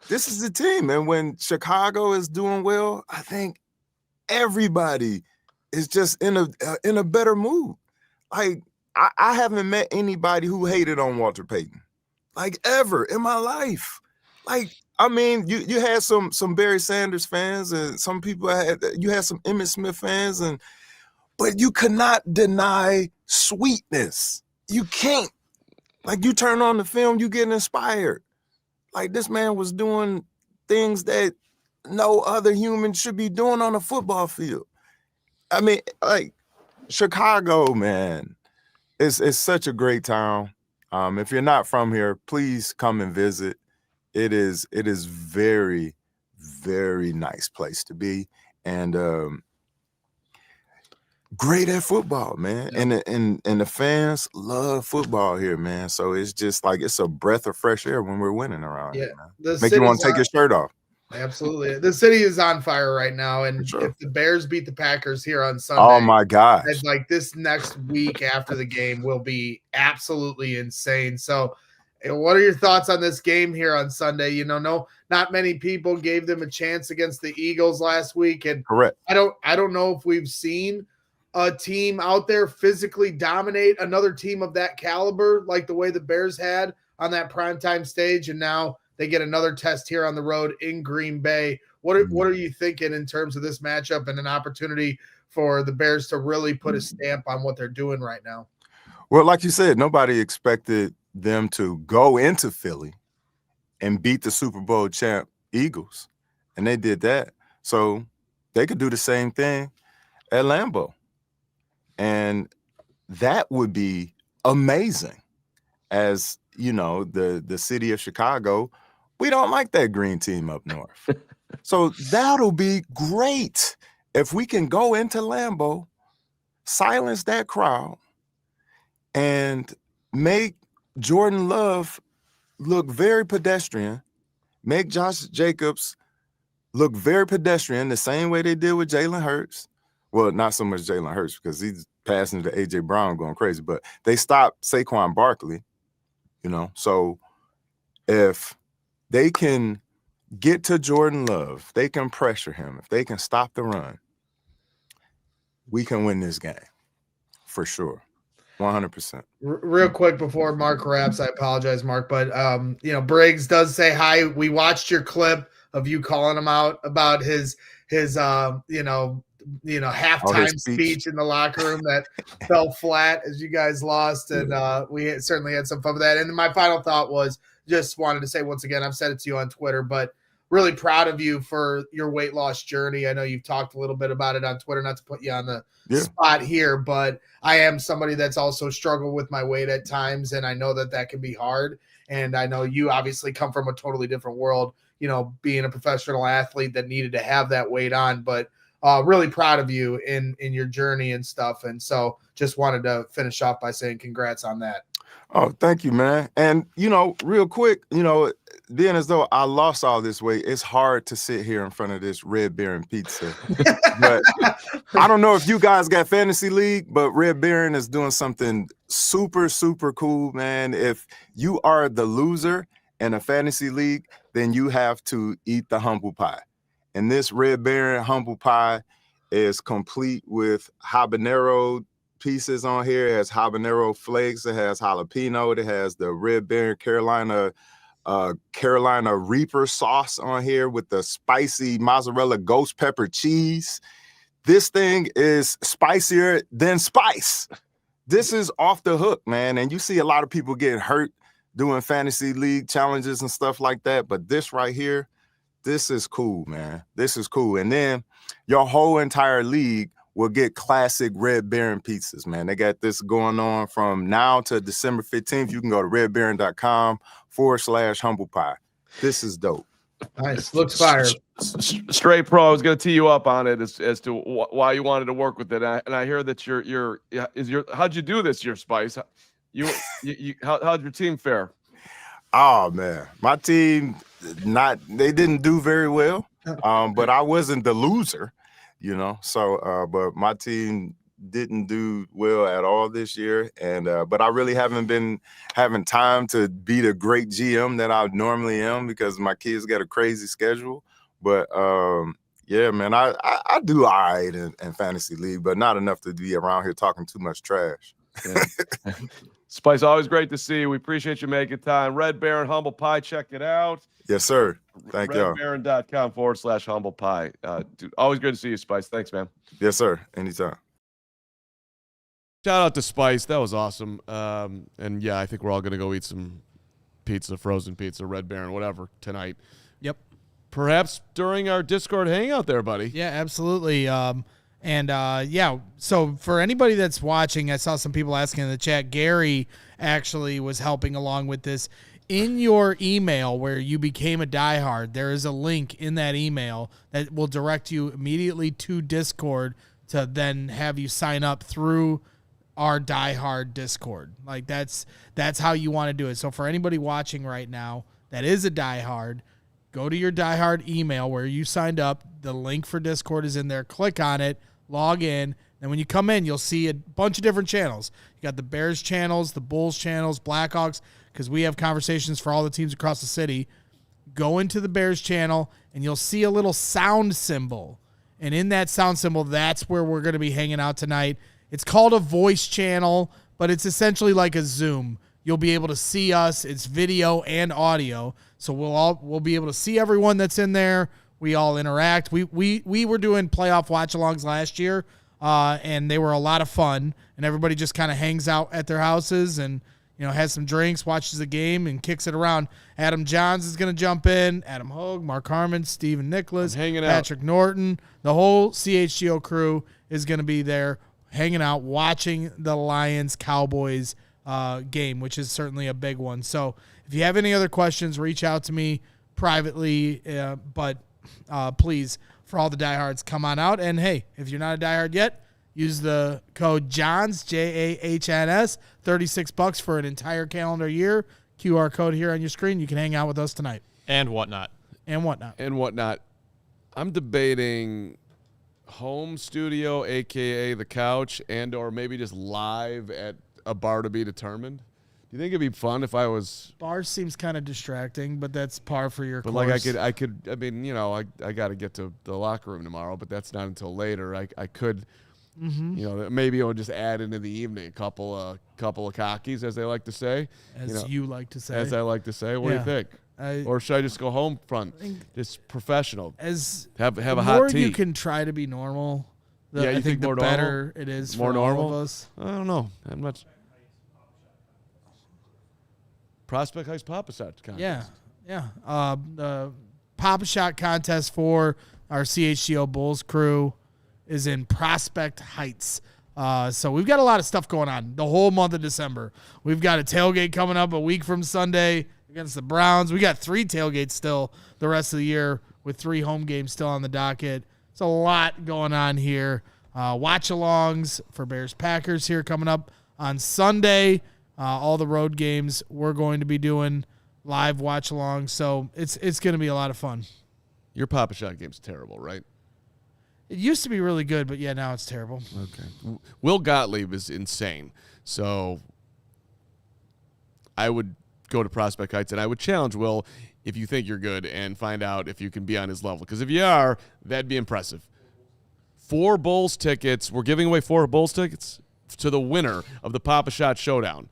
This is the team. And when Chicago is doing well, I think everybody is just in a better mood. Like I haven't met anybody who hated on Walter Payton, like ever in my life. Like, I mean, you had some Barry Sanders fans, and some people had some Emmitt Smith fans, but you could not deny sweetness. You can't. Like, you turn on the film, you get inspired. Like, this man was doing things that no other human should be doing on a football field. I mean, like, Chicago, man, it's such a great town. If you're not from here, please come and visit. It is very, very nice place to be, and great at football, man. Yeah. And the fans love football here, man. So it's just like it's a breath of fresh air when we're winning around here, man. Make you want to take your shirt off. Absolutely. The city is on fire right now, and if the Bears beat the Packers here on Sunday, oh my gosh, like this next week after the game will be absolutely insane. So what are your thoughts on this game here on Sunday? Not many people gave them a chance against the Eagles last week, and correct. I don't know if we've seen a team out there physically dominate another team of that caliber like the way the Bears had on that primetime stage, and now they get another test here on the road in Green Bay. What are you thinking in terms of this matchup and an opportunity for the Bears to really put a stamp on what they're doing right now? Well, like you said, nobody expected them to go into Philly and beat the Super Bowl champ Eagles, and they did that. So they could do the same thing at Lambeau. And that would be amazing. As you know, the city of Chicago, we don't like that green team up north. So that'll be great if we can go into Lambeau, silence that crowd, and make Jordan Love look very pedestrian, make Josh Jacobs look very pedestrian the same way they did with Jalen Hurts. Well, not so much Jalen Hurts because he's passing to A.J. Brown going crazy, but they stopped Saquon Barkley, So if they can get to Jordan Love, they can pressure him, if they can stop the run, we can win this game for sure. 100%. Real quick before Mark wraps, I apologize, Mark, but Briggs does say hi. We watched your clip of you calling him out about his halftime speech in the locker room that fell flat as you guys lost, and we certainly had some fun with that. And my final thought was just wanted to say once again, I've said it to you on Twitter, but really proud of you for your weight loss journey. I know you've talked a little bit about it on Twitter, not to put you on the spot here, but I am somebody that's also struggled with my weight at times, and I know that can be hard. And I know you obviously come from a totally different world, being a professional athlete that needed to have that weight on, but really proud of you in your journey and stuff. And so just wanted to finish off by saying congrats on that. Oh, thank you, man. And, real quick, being as though I lost all this weight, it's hard to sit here in front of this Red Baron pizza. But I don't know if you guys got Fantasy League, but Red Baron is doing something super, super cool, man. If you are the loser in a Fantasy League, then you have to eat the humble pie. And this Red Baron humble pie is complete with habanero pieces on here. It has habanero flakes. It has jalapeno. It has the Red Baron Carolina Reaper sauce on here with the spicy mozzarella ghost pepper cheese. This thing is spicier than spice. This is off the hook, man. And you see a lot of people getting hurt doing Fantasy League challenges and stuff like that. But this right here, this is cool, man. This is cool. And then your whole entire league will get classic Red Baron pizzas, man. They got this going on from now to December 15th. You can go to redbaron.com/humble pie. This is dope. Nice. Looks fire. Straight pro. I was going to tee you up on it as to why you wanted to work with it. And I hear that how'd you do this year, Spice? How'd your team fare? Oh, man. My team, they didn't do very well, but I wasn't the loser. So, but my team didn't do well at all this year. And, but I really haven't been having time to be the great GM that I normally am because my kids got a crazy schedule. But, yeah, man, I do all right in Fantasy League, but not enough to be around here talking too much trash. Yeah. Spice, always great to see you. We appreciate you making time. Red Baron Humble Pie, check it out. Yes, sir. Thank you. redbaron.com/humble pie. Dude, always good to see you, Spice. Thanks, man. Yes, sir. Anytime. Shout out to Spice. That was awesome. And yeah, I think we're all going to go eat some pizza, frozen pizza, Red Baron, whatever, tonight. Yep. Perhaps during our Discord hangout there, buddy. Yeah, absolutely. So for anybody that's watching, I saw some people asking in the chat. Gary actually was helping along with this. In your email where you became a diehard, there is a link in that email that will direct you immediately to Discord to then have you sign up through our diehard Discord. Like that's how you want to do it. So for anybody watching right now that is a diehard, go to your diehard email where you signed up. The link for Discord is in there. Click on it, log in. And when you come in, you'll see a bunch of different channels. You got the Bears channels, the Bulls channels, Blackhawks, because we have conversations for all the teams across the city. Go into the Bears channel, and you'll see a little sound symbol. And in that sound symbol, that's where we're going to be hanging out tonight. It's called a voice channel, but it's essentially like a Zoom. You'll be able to see us. It's video and audio. So we'll be able to see everyone that's in there. We all interact. We were doing playoff watch-alongs last year, and they were a lot of fun. And everybody just kind of hangs out at their houses and has some drinks, watches the game, and kicks it around. Adam Jahns is going to jump in. Adam Hoge, Mark Carman, Steven Nicholas, Patrick Norton. The whole CHGO crew is going to be there hanging out, watching the Lions-Cowboys game, which is certainly a big one. So if you have any other questions, reach out to me privately. But please, for all the diehards, come on out. And, hey, if you're not a diehard yet, use the code Jahns, Jahns, $36 for an entire calendar year. QR code here on your screen. You can hang out with us tonight. And whatnot. I'm debating home studio, a.k.a. the couch, and or maybe just live at a bar to be determined. Do you think it'd be fun if I was... Bar seems kind of distracting, but that's par for your course. Like I could, I mean, you know, I got to get to the locker room tomorrow, but that's not until later. I could, you know, maybe I'll just add into the evening a couple of cockies, as they like to say. As you like to say. As I like to say. What do you think? Or should I just go home front, just professional? As have a hot tea. The more you can try to be normal, I think the better it is for all of us. I don't know. I'm not. Prospect Heights Papa Shot contest. Yeah. The Papa Shot contest for our CHGO Bulls crew is in Prospect Heights. So we've got a lot of stuff going on the whole month of December. We've got a tailgate coming up a week from Sunday against the Browns. We got 3 tailgates still the rest of the year with 3 home games still on the docket. It's a lot going on here. Watch-alongs for Bears-Packers here coming up on Sunday. All the road games we're going to be doing live watch-alongs. So it's going to be a lot of fun. Your Papa Shot game's terrible, right? It used to be really good, but, yeah, now it's terrible. Okay. Will Gottlieb is insane. So I would go to Prospect Heights, and I would challenge Will if you think you're good and find out if you can be on his level. Because if you are, that'd be impressive. 4 Bulls tickets. We're giving away 4 Bulls tickets to the winner of the Papa Shot Showdown.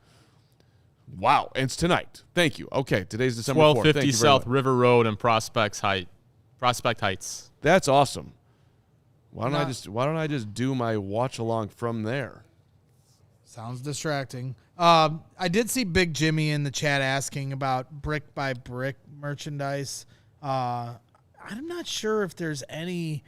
Wow. And it's tonight. Thank you. Okay, today's December 4th. 1250 South River Road in Prospect Heights. That's awesome. Why don't I just do my watch along from there? Sounds distracting. I did see Big Jimmy in the chat asking about brick by brick merchandise. I'm not sure if there's any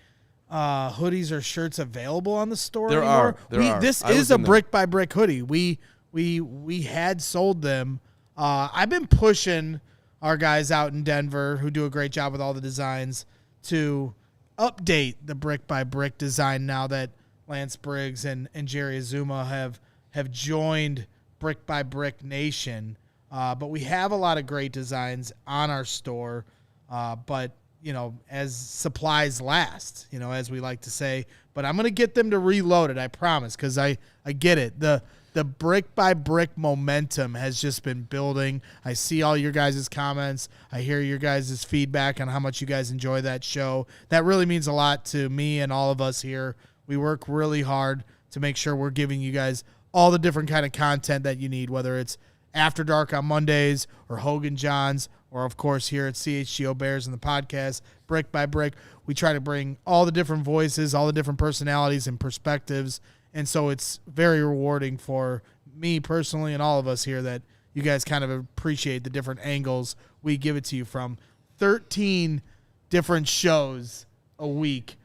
hoodies or shirts available on the store anymore. There are. This is a brick by brick hoodie. We had sold them. I've been pushing our guys out in Denver who do a great job with all the designs to update the brick by brick design now that Lance Briggs and Jerry Azuma have joined Brick by Brick Nation. But we have a lot of great designs on our store. But, you know, as supplies last, you know, as we like to say. But I'm going to get them to reload it, I promise, because I get it. The brick by brick momentum has just been building. I see all your guys' comments. I hear your guys' feedback on how much you guys enjoy that show. That really means a lot to me and all of us here. We work really hard to make sure we're giving you guys all the different kind of content that you need, whether it's After Dark on Mondays or Hoge and Jahns, or, of course, here at CHGO Bears and the podcast, Brick by Brick. We try to bring all the different voices, all the different personalities and perspectives. And so it's very rewarding for me personally and all of us here that you guys kind of appreciate the different angles we give it to you from. 13 different shows a week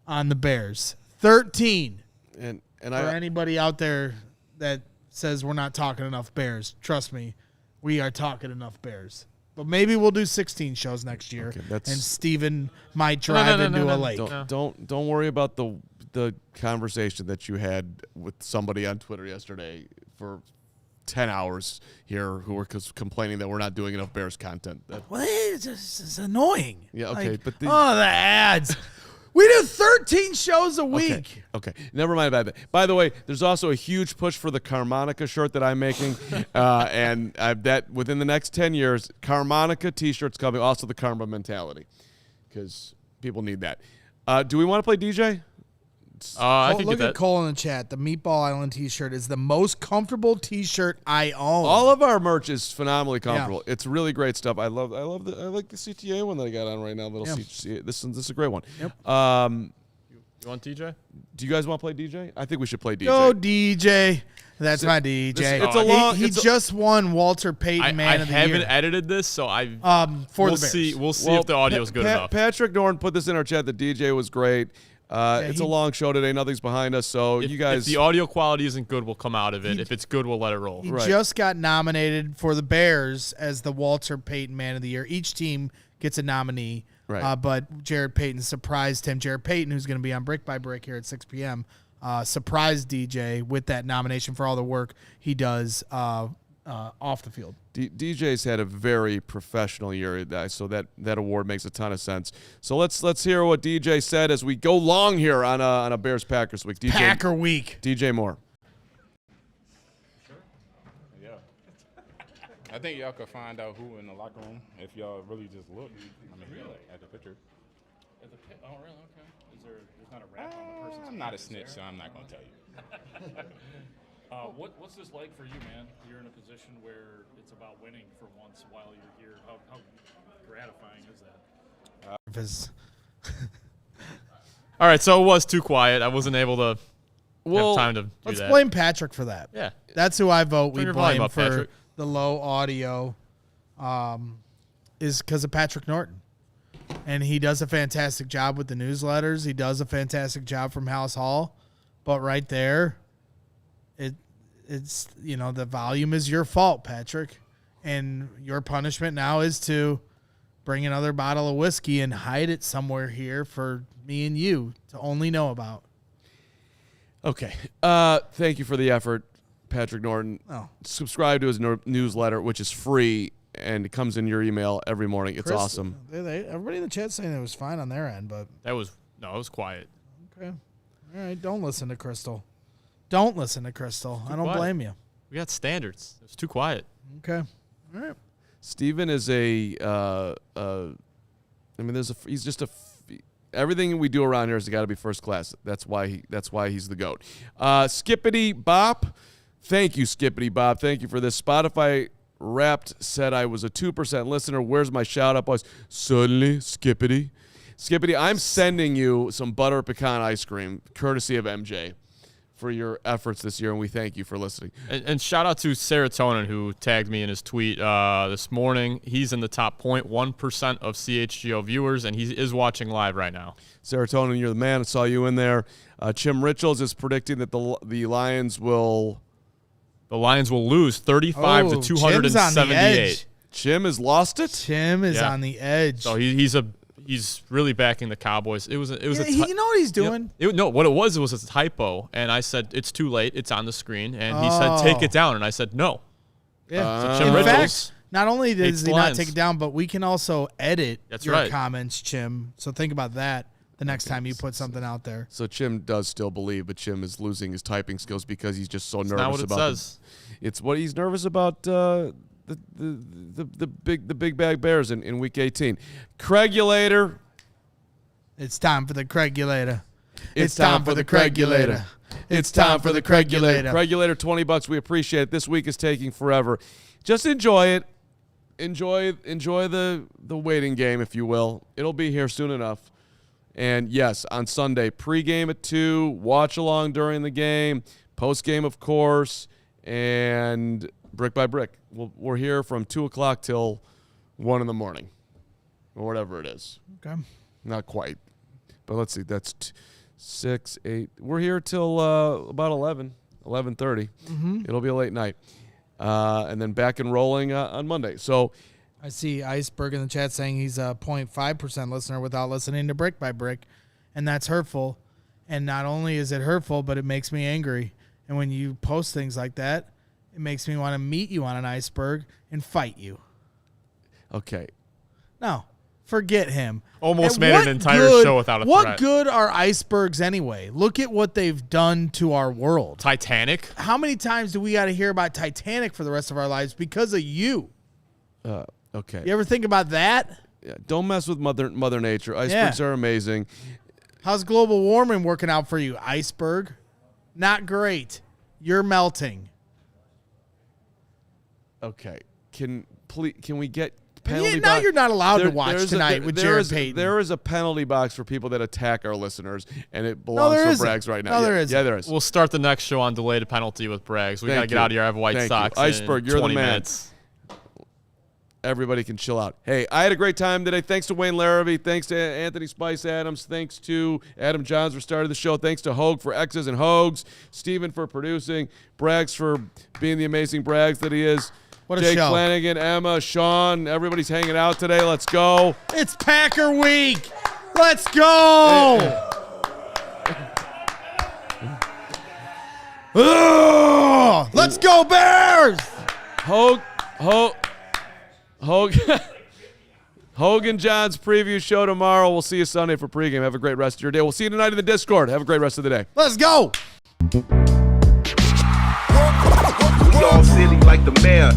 on the Bears. 13. And for anybody out there that says we're not talking enough Bears, trust me, we are talking enough Bears. But maybe we'll do 16 shows next year, and Steven might drive into a lake. Don't worry about the conversation that you had with somebody on Twitter yesterday for 10 hours here who were complaining that we're not doing enough Bears content. Well, it's annoying. Yeah, okay. Like, but the ads. We do 13 shows a week. Okay. Never mind about that. By the way, there's also a huge push for the Carmonica shirt that I'm making. And that within the next 10 years, Carmonica t-shirts coming, also the Karma mentality, because people need that. Do we want to play DJ? I can look get that. At Cole in the chat. The Meatball Island t-shirt is the most comfortable t-shirt I own. All of our merch is phenomenally comfortable. Yeah. It's really great stuff. I like the CTA one that I got on right now. CTA. This is a great one. Yep. You want DJ? Do you guys want to play DJ? I think we should play DJ. Go DJ. That's my DJ. He just won Walter Payton Man of the Year. I haven't edited this, so we'll see if the audio is good enough. Patrick Norton put this in our chat. The DJ was great. It's a long show today. Nothing's behind us, so you guys. If the audio quality isn't good, we'll come out of it. If it's good, we'll let it roll. He just got nominated for the Bears as the Walter Payton Man of the Year. Each team gets a nominee, but Jared Payton surprised him. Jared Payton, who's going to be on Brick by Brick here at 6 p.m., surprised DJ with that nomination for all the work he does off the field. DJ's had a very professional year, so that award makes a ton of sense. So let's hear what DJ said as we go long here on a Bears Packers week. DJ, Packer week. DJ Moore. Sure. Yeah. I think y'all could find out who in the locker room if y'all really just look. At the picture. Oh, really? Okay. There's not a rap on the person's I'm not a snitch, so I'm not gonna tell you. What's this like for you, man? You're in a position where it's about winning for once while you're here. How gratifying is that? All right, so it was too quiet. I wasn't able to have time to do let's that. blame Patrick for that. Yeah. That's who I vote. Turn We your volume blame up, for Patrick. the low audio is because of Patrick Norton. And he does a fantastic job with the newsletters. He does a fantastic job from House Hall. But right there, it's the volume is your fault, Patrick. And your punishment now is to bring another bottle of whiskey and hide it somewhere here for me and you to only know about. Okay. Thank you for the effort, Patrick Norton. Oh. Subscribe to his newsletter, which is free, and it comes in your email every morning. It's awesome. Everybody in the chat saying it was fine on their end, but It was quiet. okay. All right, don't listen to Crystal. Don't listen to Crystal. I don't quiet. blame you. We got standards. It was too quiet. Okay. All right. Steven is he's just everything we do around here has got to be first class. That's why he's the GOAT. Skippity Bop. Thank you, Skippity Bop. Thank you for this. Spotify Wrapped said I was a 2% listener. Where's my shout out, boys? Suddenly, Skippity. Skippity, I'm sending you some butter pecan ice cream, courtesy of MJ, for your efforts this year, and we thank you for listening. And shout out to Serotonin, who tagged me in his tweet this morning. He's in the top 0.1% of CHGO viewers, and he is watching live right now. Serotonin, you're the man. I saw you in there. Chim Richards is predicting that the Lions will... The Lions will lose 35 to 278. Chim has lost it? Chim is on the edge. So he's really backing the Cowboys. It was you know what he's doing? What it was a typo, and I said it's too late. It's on the screen, and he said take it down, and I said no. Yeah. So Chim In Richards fact, not only does he not Lions. take it down, but we can also edit That's your right. comments, Chim. So think about that the next time you put something out there. So Chim does still believe, but Chim is losing his typing skills because he's just so nervous not what it about says. It's what he's nervous about. The big bag Bears in week 18. Craigulator. It's time for the Craigulator. It's time for the Craigulator. It's time for the Craigulator. Craigulator, $20. We appreciate it. This week is taking forever. Just enjoy it. Enjoy the waiting game, if you will. It'll be here soon enough. And yes, on Sunday, pregame at 2, watch along during the game, postgame, of course, and brick by brick. We're here from 2 o'clock till 1 in the morning, or whatever it is. Okay. Not quite, but let's see. That's 6, 8. We're here till about 11, 11:30. Mm-hmm. It'll be a late night, and then back and rolling on Monday. So. I see Iceberg in the chat saying he's a 0.5% listener without listening to Brick by Brick, and that's hurtful. And not only is it hurtful, but it makes me angry. And when you post things like that, it makes me want to meet you on an iceberg and fight you. Okay. No, forget him. Almost And made what an entire good- show without a What threat. good are icebergs anyway? Look at what they've done to our world. Titanic. How many times do we got to hear about Titanic for the rest of our lives because of you? Okay. You ever think about that? Yeah, don't mess with Mother Nature. Icebergs are amazing. How's global warming working out for you, iceberg? Not great. You're melting. Okay. Can we get penalty Now box? you're not allowed to watch tonight with Jared Payton. There is a penalty box for people that attack our listeners, and it belongs there to isn't. Braggs right now. No, yeah, there isn't. Yeah, there is. We'll start the next show on delayed penalty with Braggs. We got to get out of here. I have White Thank Sox you. Iceberg, in you're the 20 man. minutes. everybody can chill out. Hey, I had a great time today. Thanks to Wayne Larrivee. Thanks to Anthony Spice Adams. Thanks to Adam Jahns for starting the show. Thanks to Hoge for X's and Hogs. Steven for producing. Braggs for being the amazing Braggs that he is. What a Jake show. Flanagan, Emma, Sean. Everybody's hanging out today. Let's go. It's Packer week. Let's go. Ugh! Let's go Bears. Hoge and John's preview show tomorrow. We'll see you Sunday for pregame. Have a great rest of your day. We'll see you tonight in the Discord. Have a great rest of the day. Let's go. We all silly like the mayor.